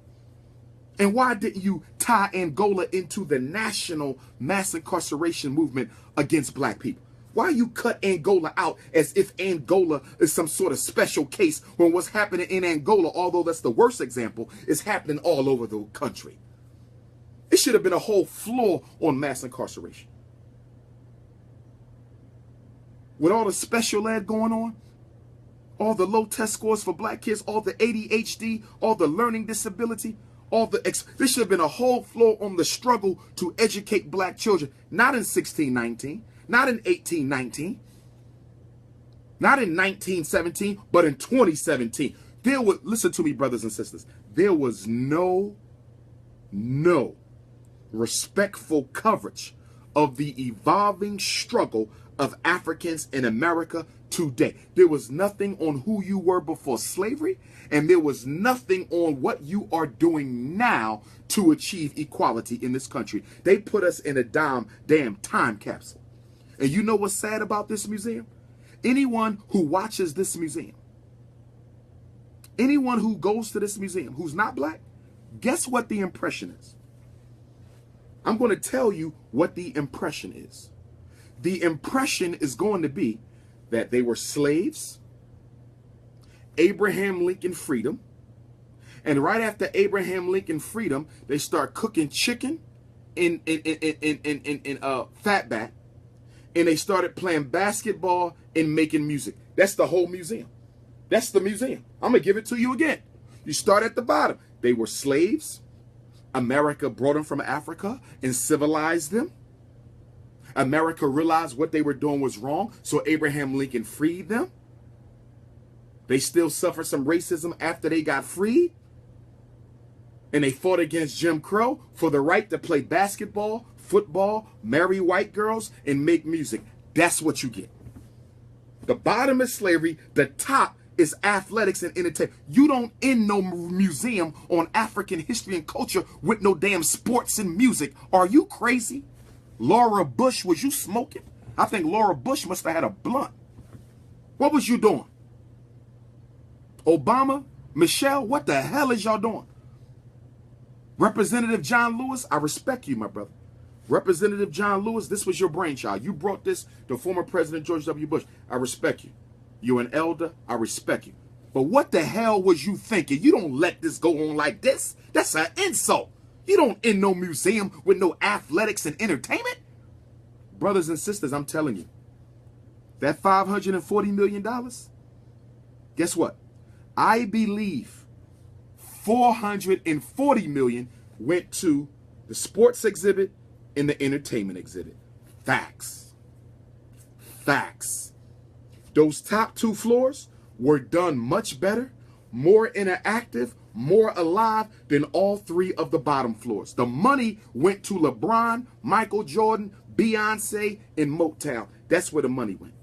Speaker 1: And why didn't you tie Angola into the national mass incarceration movement against black people? Why you cut Angola out as if Angola is some sort of special case, when what's happening in Angola, although that's the worst example, is happening all over the country? It should have been a whole floor on mass incarceration. With all the special ed going on, all the low test scores for black kids, all the ADHD, all the learning disability, this should have been a whole floor on the struggle to educate black children. Not in 1619, not in 1819, not in 1917, but in 2017. Listen to me, brothers and sisters, there was no respectful coverage of the evolving struggle of Africans in America today. There was nothing on who you were before slavery, and there was nothing on what you are doing now to achieve equality in this country. They put us in a damn time capsule. And you know what's sad about this museum? Anyone who watches this museum, anyone who goes to this museum who's not black, guess what the impression is? I'm going to tell you what the impression is. the impression is going to be that they were slaves, Abraham Lincoln freedom, and right after Abraham Lincoln freedom, they start cooking chicken in fatback, and they started playing basketball and making music. That's the whole museum. That's the museum. I'm going to give it to you again. You start at the bottom. They were slaves. America brought them from Africa and civilized them. America realized what they were doing was wrong, so Abraham Lincoln freed them. They still suffered some racism after they got freed. And they fought against Jim Crow for the right to play basketball, football, marry white girls, and make music. That's what you get. The bottom is slavery. The top is athletics and entertainment. You don't end no museum on African history and culture with no damn sports and music. Are you crazy? Laura Bush, was you smoking? I think Laura Bush must have had a blunt. What was you doing? Obama, Michelle, what the hell is y'all doing? Representative John Lewis, I respect you, my brother. Representative John Lewis, this was your brainchild. You brought this to former President George W. Bush. I respect you. You're an elder. I respect you. But what the hell was you thinking? You don't let this go on like this. That's an insult. You don't end no museum with no athletics and entertainment. Brothers and sisters, I'm telling you, that $540 million, guess what? I believe 440 million went to the sports exhibit and the entertainment exhibit. Facts. Facts. Those top two floors were done much better, more interactive, more alive than all three of the bottom floors. The money went to LeBron, Michael Jordan, Beyonce, and Motown. That's where the money went.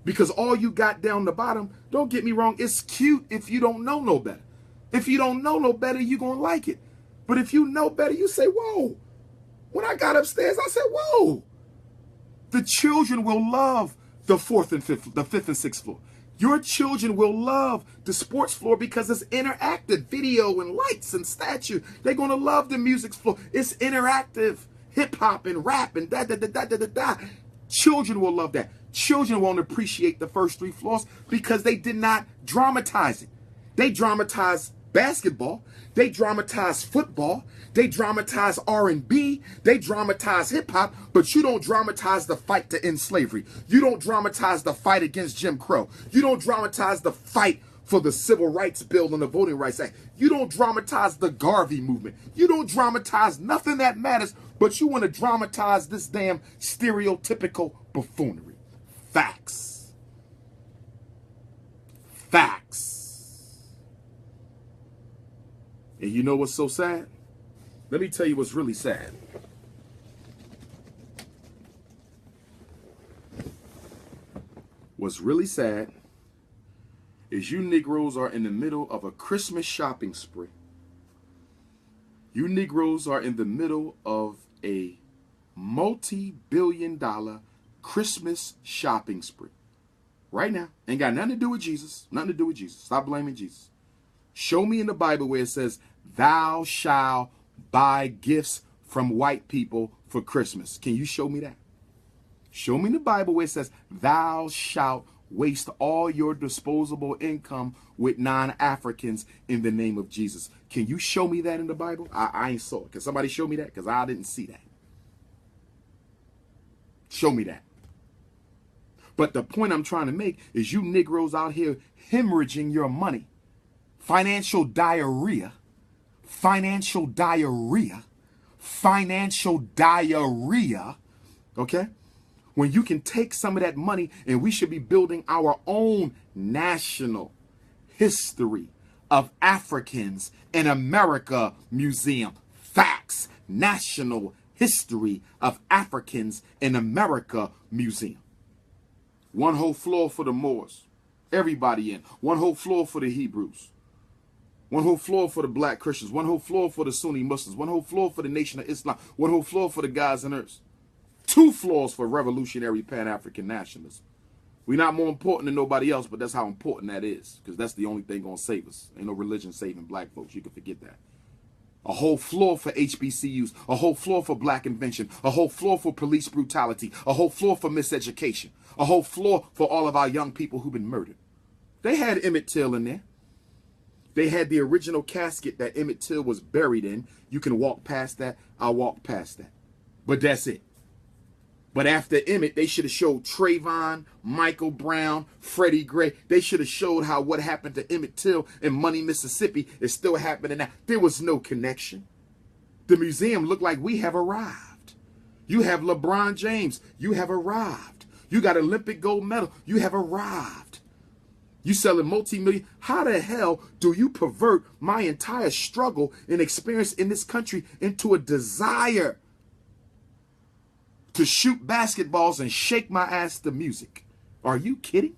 Speaker 1: Because all you got down the bottom, don't get me wrong, it's cute if you don't know no better. If you don't know no better, you're going to like it. But if you know better, you say, whoa. When I got upstairs, I said, whoa. The children will love the fifth and sixth floor. Your children will love the sports floor because it's interactive, video and lights and statue. They're going to love the music floor. It's interactive, hip hop and rap and da-da-da-da-da-da-da. Children will love that. Children won't appreciate the first three floors because they did not dramatize it. They dramatized basketball. They dramatized football. They dramatize R&B. They dramatize hip-hop, but you don't dramatize the fight to end slavery. You don't dramatize the fight against Jim Crow. You don't dramatize the fight for the Civil Rights Bill and the Voting Rights Act. You don't dramatize the Garvey movement. You don't dramatize nothing that matters, but you want to dramatize this damn stereotypical buffoonery. Facts. Facts. And you know what's so sad? Let me tell you what's really sad. What's really sad is you Negroes are in the middle of a Christmas shopping spree. You Negroes are in the middle of a multi-billion-dollar Christmas shopping spree. Right now. Ain't got nothing to do with Jesus. Nothing to do with Jesus. Stop blaming Jesus. Show me in the Bible where it says, thou shalt buy gifts from white people for Christmas. Can you show me that? Show me in the Bible where it says, thou shalt waste all your disposable income with non-Africans in the name of Jesus. Can you show me that in the Bible? I ain't saw it. Can somebody show me that? Because I didn't see that. Show me that. But the point I'm trying to make is you Negroes out here hemorrhaging your money. Financial diarrhea. Financial diarrhea. Financial diarrhea. Okay? When you can take some of that money and we should be building our own national history of Africans in America museum. Facts. National history of Africans in America museum. One whole floor for the Moors. Everybody in. One whole floor for the Hebrews. One whole floor for the black Christians. One whole floor for the Sunni Muslims. One whole floor for the Nation of Islam. One whole floor for the guys on earth. 2 floors for revolutionary Pan-African nationalism. We're not more important than nobody else, but that's how important that is. Because that's the only thing going to save us. Ain't no religion saving black folks. You can forget that. A whole floor for HBCUs, a whole floor for black invention, a whole floor for police brutality, a whole floor for miseducation, a whole floor for all of our young people who've been murdered. They had Emmett Till in there. They had the original casket that Emmett Till was buried in. You can walk past that. I'll walk past that. But that's it. But after Emmett, they should have showed Trayvon, Michael Brown, Freddie Gray. They should have showed how what happened to Emmett Till in Money, Mississippi is still happening now. There was no connection. The museum looked like we have arrived. You have LeBron James. You have arrived. You got Olympic gold medal. You have arrived. You selling multi-million. How the hell do you pervert my entire struggle and experience in this country into a desire to shoot basketballs and shake my ass to music? Are you kidding?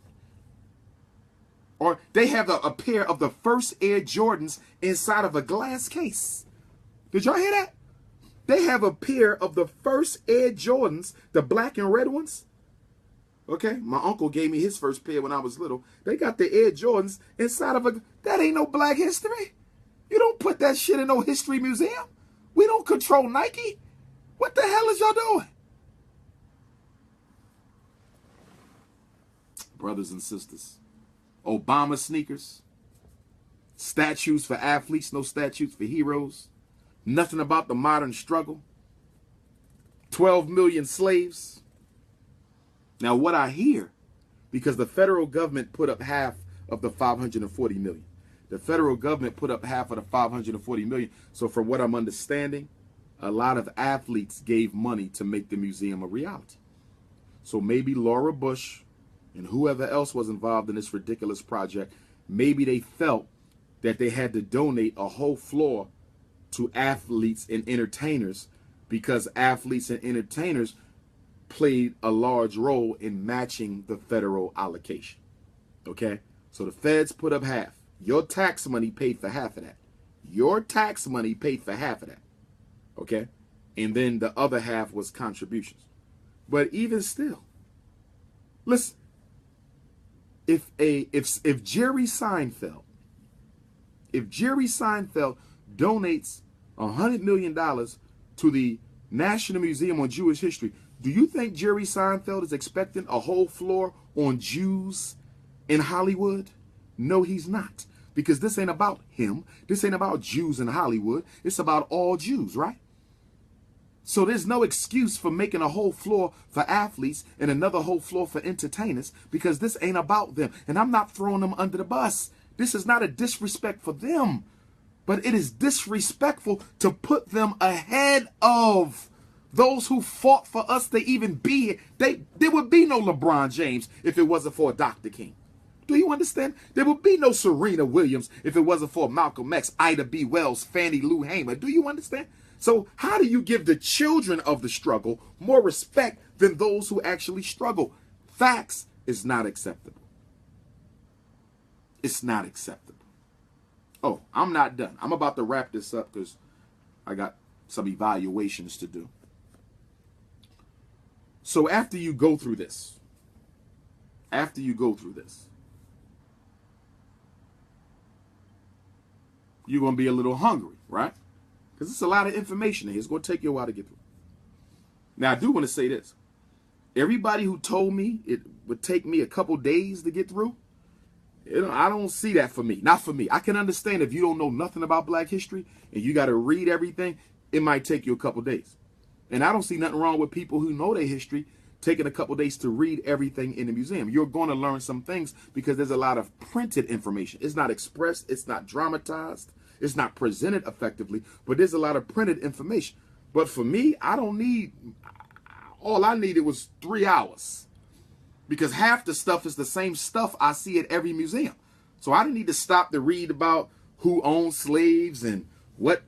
Speaker 1: Or they have a pair of the first Air Jordans inside of a glass case. Did y'all hear that? They have a pair of the first Air Jordans, the black and red ones. Okay, my uncle gave me his first pair when I was little. They got the Air Jordans inside of a... That ain't no black history. You don't put that shit in no history museum. We don't control Nike. What the hell is y'all doing? Brothers and sisters, Obama sneakers, statues for athletes, no statues for heroes, nothing about the modern struggle, 12 million slaves. Now what I hear, because the federal government put up half of the 540 million. The federal government put up half of the 540 million. So from what I'm understanding, a lot of athletes gave money to make the museum a reality. So maybe Laura Bush and whoever else was involved in this ridiculous project, maybe they felt that they had to donate a whole floor to athletes and entertainers because athletes and entertainers played a large role in matching the federal allocation. Okay? So the feds put up half. Your tax money paid for half of that. Your tax money paid for half of that. Okay? And then the other half was contributions. But even still, listen, if Jerry Seinfeld donates $100 million to the National Museum on Jewish History, do you think Jerry Seinfeld is expecting a whole floor on Jews in Hollywood? No, he's not. Because this ain't about him. This ain't about Jews in Hollywood. It's about all Jews, right? So there's no excuse for making a whole floor for athletes and another whole floor for entertainers, because this ain't about them. And I'm not throwing them under the bus. This is not a disrespect for them, but it is disrespectful to put them ahead of those who fought for us to even be here. There would be no LeBron James if it wasn't for Dr. King. Do you understand? There would be no Serena Williams if it wasn't for Malcolm X, Ida B. Wells, Fannie Lou Hamer. Do you understand? So how do you give the children of the struggle more respect than those who actually struggle? Facts is not acceptable. It's not acceptable. Oh, I'm not done. I'm about to wrap this up because I got some evaluations to do. So after you go through this, you're going to be a little hungry, right? Because it's a lot of information here. It's going to take you a while to get through. Now, I do want to say this. Everybody who told me it would take me a couple days to get through, I don't see that for me. Not for me. I can understand if you don't know nothing about Black history and you got to read everything, it might take you a couple days. And I don't see nothing wrong with people who know their history taking a couple days to read everything in the museum. You're going to learn some things because there's a lot of printed information. It's not expressed. It's not dramatized. It's not presented effectively, but there's a lot of printed information. But for me, all I needed was 3 hours, because half the stuff is the same stuff I see at every museum. So I didn't need to stop to read about who owned slaves and what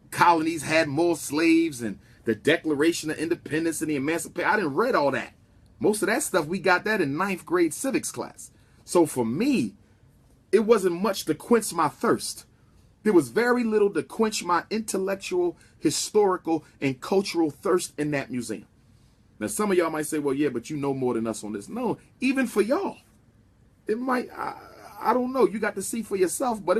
Speaker 1: colonies had more slaves and the Declaration of Independence and the Emancipation. I didn't read all that. Most of that stuff, we got that in 9th grade civics class. So for me, it wasn't much to quench my thirst. There was very little to quench my intellectual, historical, and cultural thirst in that museum. Now, some of y'all might say, well, yeah, but you know more than us on this. No, even for y'all, it might, I don't know. You got to see for yourself, but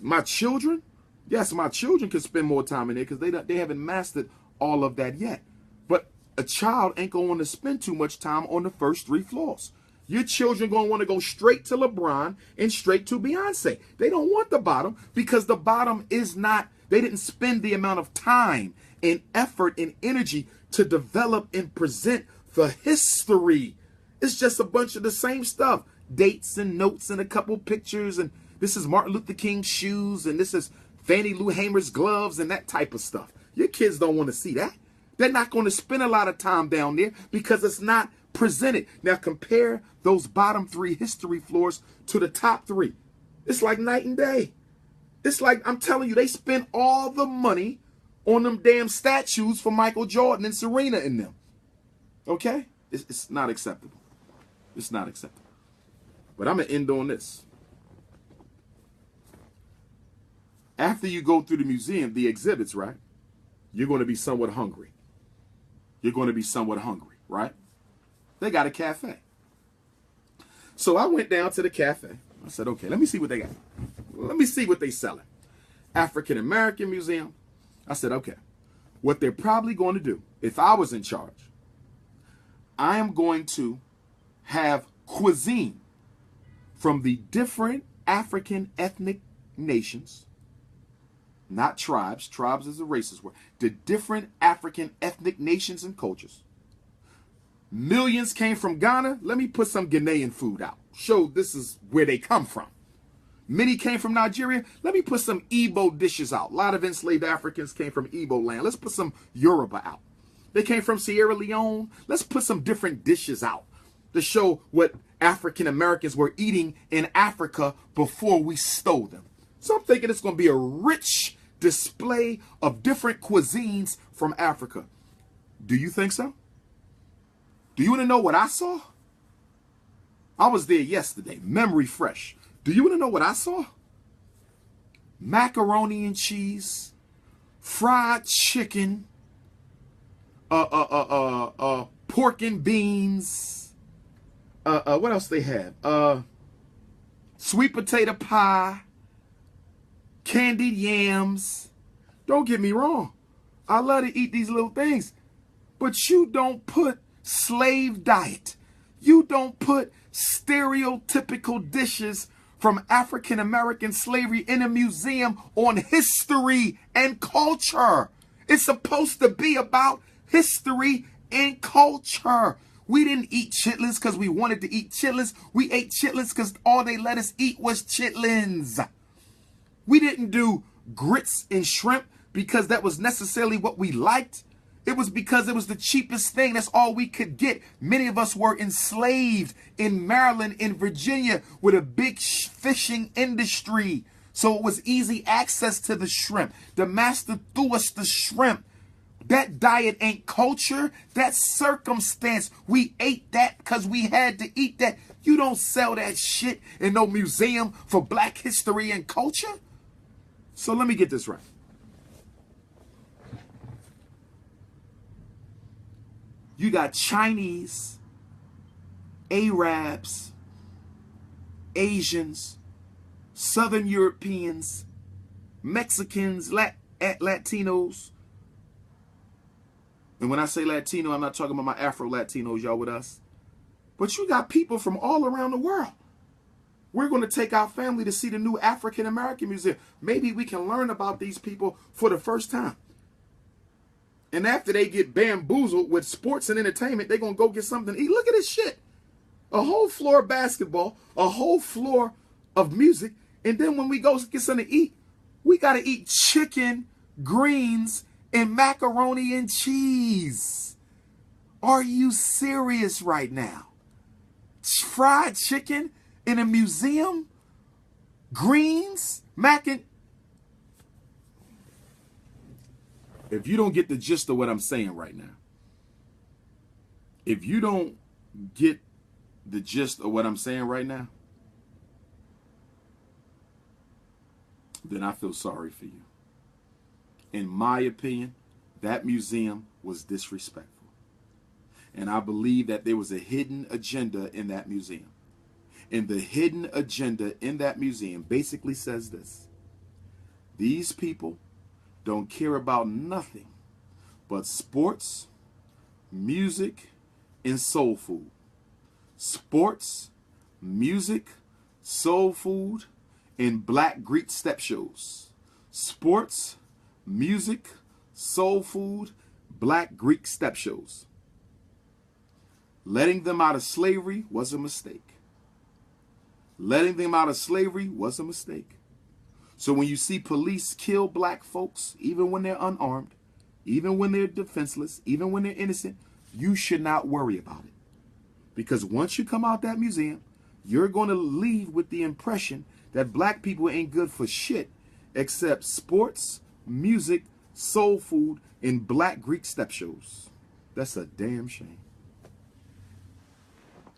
Speaker 1: my children, Yes, my children can spend more time in there because they haven't mastered all of that yet. But a child ain't going to want to spend too much time on the first 3 floors. Your children going to want to go straight to LeBron and straight to Beyonce. They don't want the bottom because the bottom is not, they didn't spend the amount of time and effort and energy to develop and present the history. It's just a bunch of the same stuff. Dates and notes and a couple pictures. And this is Martin Luther King's shoes. And this is Fannie Lou Hamer's gloves and that type of stuff. Your kids don't want to see that. They're not going to spend a lot of time down there because it's not presented. Now compare those bottom 3 history floors to the top 3. It's like night and day. It's like, I'm telling you, they spent all the money on them damn statues for Michael Jordan and Serena in them. Okay? It's not acceptable. It's not acceptable. But I'm going to end on this. After you go through the museum, the exhibits, right? You're going to be somewhat hungry. You're going to be somewhat hungry, right? They got a cafe. So I went down to the cafe. I said, okay, let me see what they got. Let me see what they selling. African American Museum. I said, okay, what they're probably going to do, if I was in charge, I am going to have cuisine from the different African ethnic nations, not tribes. Tribes is a racist word. The different African ethnic nations and cultures. Millions came from Ghana. Let me put some Ghanaian food out. Show this is where they come from. Many came from Nigeria. Let me put some Igbo dishes out. A lot of enslaved Africans came from Igbo land. Let's put some Yoruba out. They came from Sierra Leone. Let's put some different dishes out to show what African Americans were eating in Africa before we stole them. So I'm thinking it's going to be a rich display of different cuisines from Africa. Do you think so? Do you want to know what I saw? I was there yesterday, memory fresh. Do you want to know what I saw? Macaroni and cheese, fried chicken, pork and beans. What else they have? Sweet potato pie, candied yams. Don't get me wrong. I love to eat these little things. But you don't put slave diet. You don't put stereotypical dishes from African American slavery in a museum on history and culture. It's supposed to be about history and culture. We didn't eat chitlins because we wanted to eat chitlins. We ate chitlins because all they let us eat was chitlins. We didn't do grits and shrimp because that was necessarily what we liked. It was because it was the cheapest thing. That's all we could get. Many of us were enslaved in Maryland, in Virginia, with a big fishing industry. So it was easy access to the shrimp. The master threw us the shrimp. That diet ain't culture. That's circumstance. We ate that because we had to eat that. You don't sell that shit in no museum for black history and culture. So let me get this right. You got Chinese, Arabs, Asians, Southern Europeans, Mexicans, Latinos. And when I say Latino, I'm not talking about my Afro-Latinos, y'all with us. But you got people from all around the world. We're going to take our family to see the new African American Museum. Maybe we can learn about these people for the first time. And after they get bamboozled with sports and entertainment, they're going to go get something to eat. Look at this shit. A whole floor of basketball, a whole floor of music. And then when we go get something to eat, we got to eat chicken, greens, and macaroni and cheese. Are you serious right now? Fried chicken in a museum? Greens? Mac and... If you don't get the gist of what I'm saying right now, if you don't get the gist of what I'm saying right now, then I feel sorry for you. In my opinion, that museum was disrespectful. And I believe that there was a hidden agenda in that museum. And the hidden agenda in that museum basically says this. These people don't care about nothing but sports, music, and soul food. Sports, music, soul food, and black Greek step shows. Sports, music, soul food, black Greek step shows. Letting them out of slavery was a mistake. Letting them out of slavery was a mistake. So when you see police kill black folks, even when they're unarmed, even when they're defenseless, even when they're innocent, you should not worry about it. Because once you come out that museum, you're going to leave with the impression that black people ain't good for shit except sports, music, soul food, and black Greek step shows. That's a damn shame.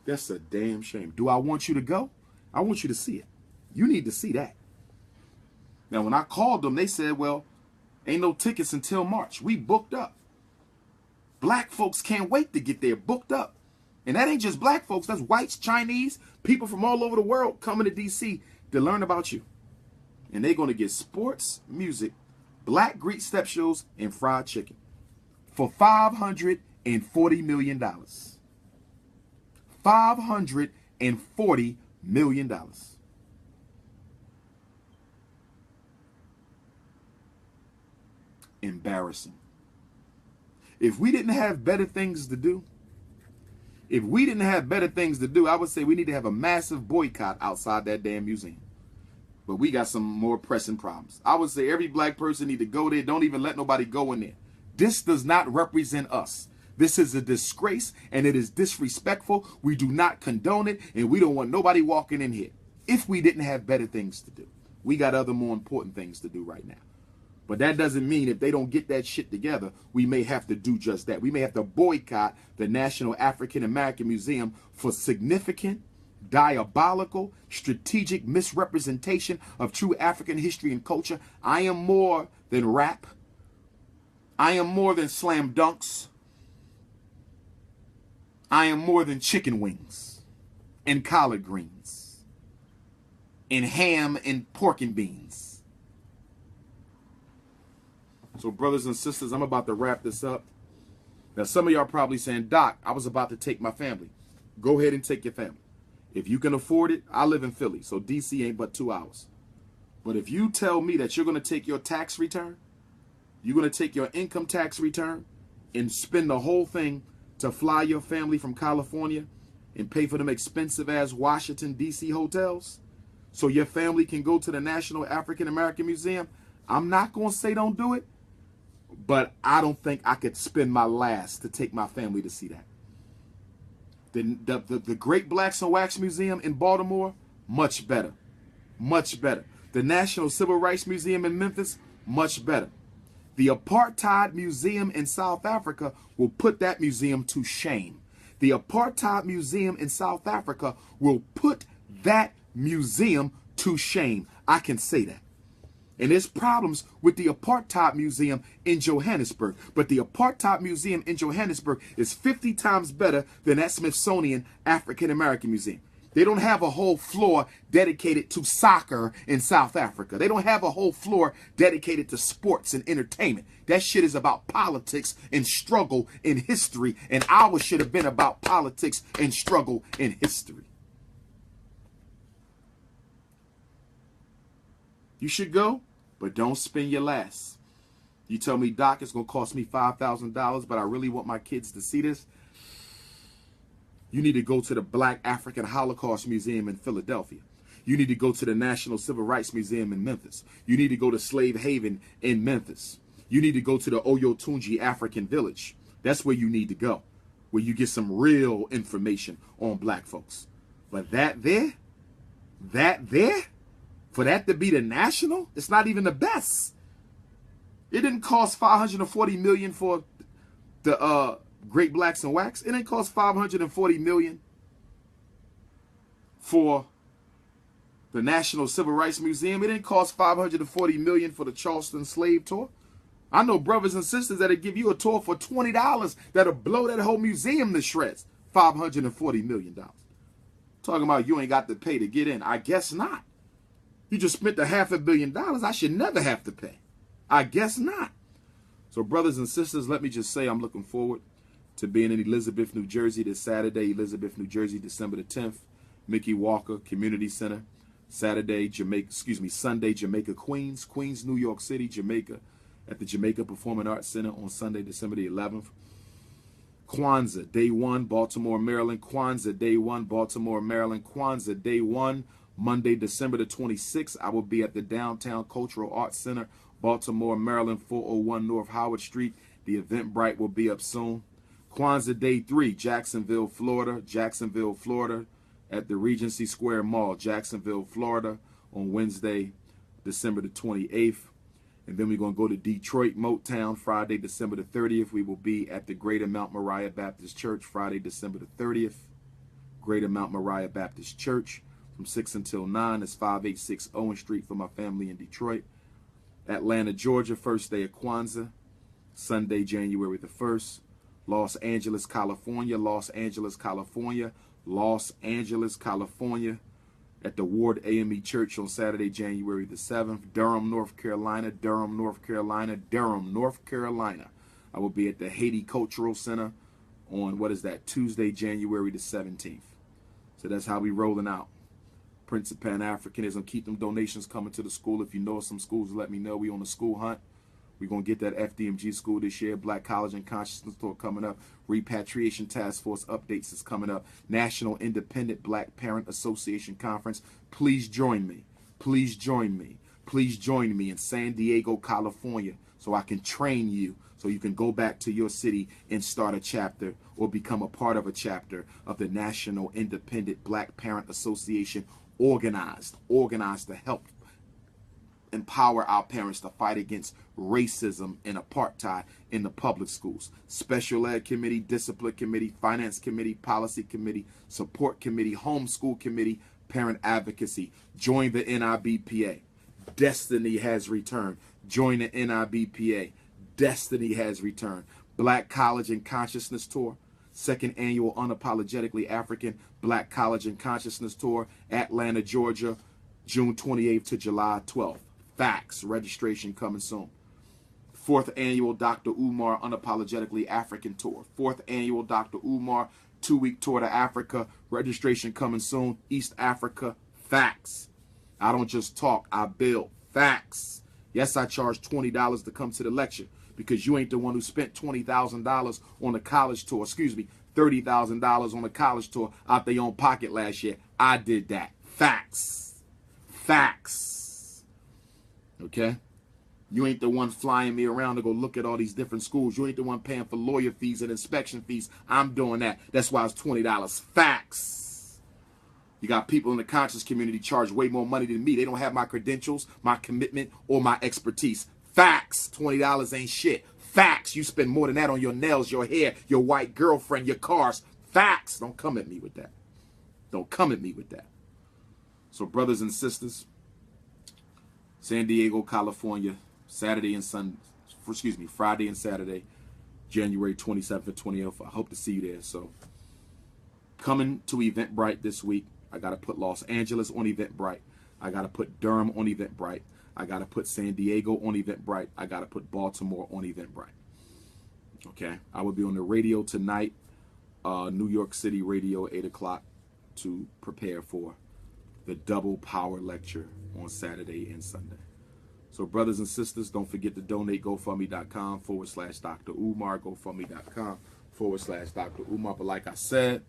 Speaker 1: That's a damn shame. Do I want you to go? I want you to see it. You need to see that. Now, when I called them, they said, well, ain't no tickets until March. We booked up. Black folks can't wait to get there, booked up. And that ain't just black folks. That's whites, Chinese, people from all over the world coming to D.C. to learn about you. And they're going to get sports, music, black Greek step shows, and fried chicken for $540 million. $540 million. Embarrassing. If we didn't have better things to do, I would say we need to have a massive boycott outside that damn museum. But we got some more pressing problems. I would say every black person need to go there. Don't even let nobody go in there. This does not represent us. This is a disgrace and it is disrespectful. We do not condone it and we don't want nobody walking in here. If we didn't have better things to do, we got other more important things to do right now. But that doesn't mean if they don't get that shit together, we may have to do just that. We may have to boycott the National African American Museum for significant, diabolical, strategic misrepresentation of true African history and culture. I am more than rap. I am more than slam dunks. I am more than chicken wings and collard greens and ham and pork and beans. So brothers and sisters, I'm about to wrap this up. Now some of y'all probably saying, Doc, I was about to take my family. Go ahead and take your family. If you can afford it, I live in Philly, so DC ain't but 2 hours. But if you tell me that you're going to take your tax return, you're going to take your income tax return and spend the whole thing to fly your family from California and pay for them expensive ass Washington, D.C. hotels so your family can go to the National African American Museum, I'm not going to say don't do it, but I don't think I could spend my last to take my family to see that. The Great Blacks and Wax Museum in Baltimore, much better. Much better. The National Civil Rights Museum in Memphis, much better. The Apartheid Museum in South Africa will put that museum to shame. The Apartheid Museum in South Africa will put that museum to shame. I can say that. And there's problems with the Apartheid Museum in Johannesburg. But the Apartheid Museum in Johannesburg is 50 times better than that Smithsonian African American Museum. They don't have a whole floor dedicated to soccer in South Africa. They don't have a whole floor dedicated to sports and entertainment. That shit is about politics and struggle in history. And ours should have been about politics and struggle in history. You should go, but don't spend your last. You tell me, Doc, it's going to cost me $5,000, but I really want my kids to see this. You need to go to the Black African Holocaust Museum in Philadelphia. You need to go to the National Civil Rights Museum in Memphis. You need to go to Slave Haven in Memphis. You need to go to the Oyotunji African Village. That's where you need to go, where you get some real information on black folks. But that there, for that to be the national, it's not even the best. It didn't cost $540 million for the Great Blacks and Wax. It didn't cost $540 million for the National Civil Rights Museum. It didn't cost $540 million for the Charleston Slave Tour. I know brothers and sisters that'll give you a tour for $20 that'll blow that whole museum to shreds. $540 million. Talking about you ain't got to pay to get in. I guess not. You just spent $500 million. I should never have to pay. I guess not. So brothers and sisters, let me just say I'm looking forward to being in Elizabeth, New Jersey this Saturday. Elizabeth, New Jersey, December the 10th. Mickey Walker Community Center. Sunday, Jamaica, Queens, New York City, Jamaica, at the Jamaica Performing Arts Center on Sunday, December the 11th. Kwanzaa, Day 1, Baltimore, Maryland. Kwanzaa, Day 1, Baltimore, Maryland. Kwanzaa, Day 1, Monday, December the 26th. I will be at the Downtown Cultural Arts Center, Baltimore, Maryland, 401 North Howard Street. The Eventbrite will be up soon. Kwanzaa, Day 3, Jacksonville, Florida, at the Regency Square Mall, Jacksonville, Florida, on Wednesday, December the 28th. And then we're going to go to Detroit, Motown, Friday, December the 30th. We will be at the Greater Mount Moriah Baptist Church, Friday, December the 30th. Greater Mount Moriah Baptist Church from 6 until 9. It's 586 Owen Street for my family in Detroit. Atlanta, Georgia, first day of Kwanzaa, Sunday, January the 1st. Los Angeles, California, at the Ward AME Church on Saturday, January the 7th. Durham, North Carolina. I will be at the Haiti Cultural Center on, Tuesday, January the 17th. So that's how we rolling out. Prince of Pan-Africanism. Keep them donations coming to the school. If you know some schools, let me know. We on the school hunt. We're going to get that FDMG school this year. Black College and Consciousness Tour coming up. Repatriation Task Force updates is coming up. National Independent Black Parent Association Conference. Please join me. Please join me in San Diego, California, so I can train you, so you can go back to your city and start a chapter or become a part of a chapter of the National Independent Black Parent Association, organized to help empower our parents to fight against racism and apartheid in the public schools. Special Ed Committee, Discipline Committee, Finance Committee, Policy Committee, Support Committee, Homeschool Committee, Parent Advocacy. Join the NIBPA. Destiny has returned. Join the NIBPA. Destiny has returned. Black College and Consciousness Tour. Second annual Unapologetically African Black College and Consciousness Tour. Atlanta, Georgia, June 28th to July 12th. Facts. Registration coming soon. Fourth annual Dr. Umar Unapologetically African Tour. Fourth annual Dr. Umar 2-week tour to Africa. Registration coming soon. East Africa. Facts. I don't just talk, I build. Facts. Yes, I charge $20 to come to the lecture because you ain't the one who spent $20,000 on a college tour. $30,000 on a college tour out their own pocket last year. I did that. Facts. Facts. Okay? You ain't the one flying me around to go look at all these different schools. You ain't the one paying for lawyer fees and inspection fees. I'm doing that. That's why it's $20. Facts. You got people in the conscious community charge way more money than me. They don't have my credentials, my commitment, or my expertise. Facts. $20 ain't shit. Facts. You spend more than that on your nails, your hair, your white girlfriend, your cars. Facts. Don't come at me with that. Don't come at me with that. So brothers and sisters, San Diego, California, Friday and Saturday, January 27th and 28th. I hope to see you there. So coming to Eventbrite this week, I got to put Los Angeles on Eventbrite. I got to put Durham on Eventbrite. I got to put San Diego on Eventbrite. I got to put Baltimore on Eventbrite. Okay. I will be on the radio tonight, New York City radio, 8 o'clock, to prepare for the double power lecture on Saturday and Sunday. So brothers and sisters, don't forget to donate. GoFundMe.com/Dr. Umar. GoFundMe.com/Dr. Umar. But like I said,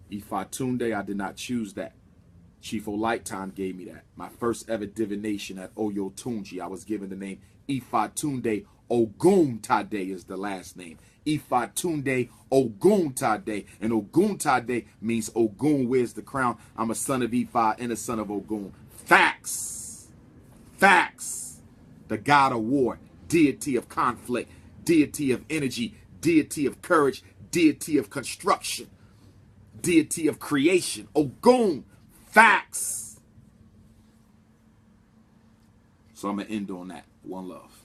Speaker 1: Ifatunde, I did not choose that. Chief Olaitan gave me that. My first ever divination at Oyotunji, I was given the name Ifatunde Oguntade is the last name. Ifatunde Oguntade. And Oguntade means Ogun wears the crown. I'm a son of Ifa and a son of Ogun. Facts. Facts. The god of war, deity of conflict, deity of energy, deity of courage, deity of construction, deity of creation. Ogun. Facts. So I'm going to end on that. One love.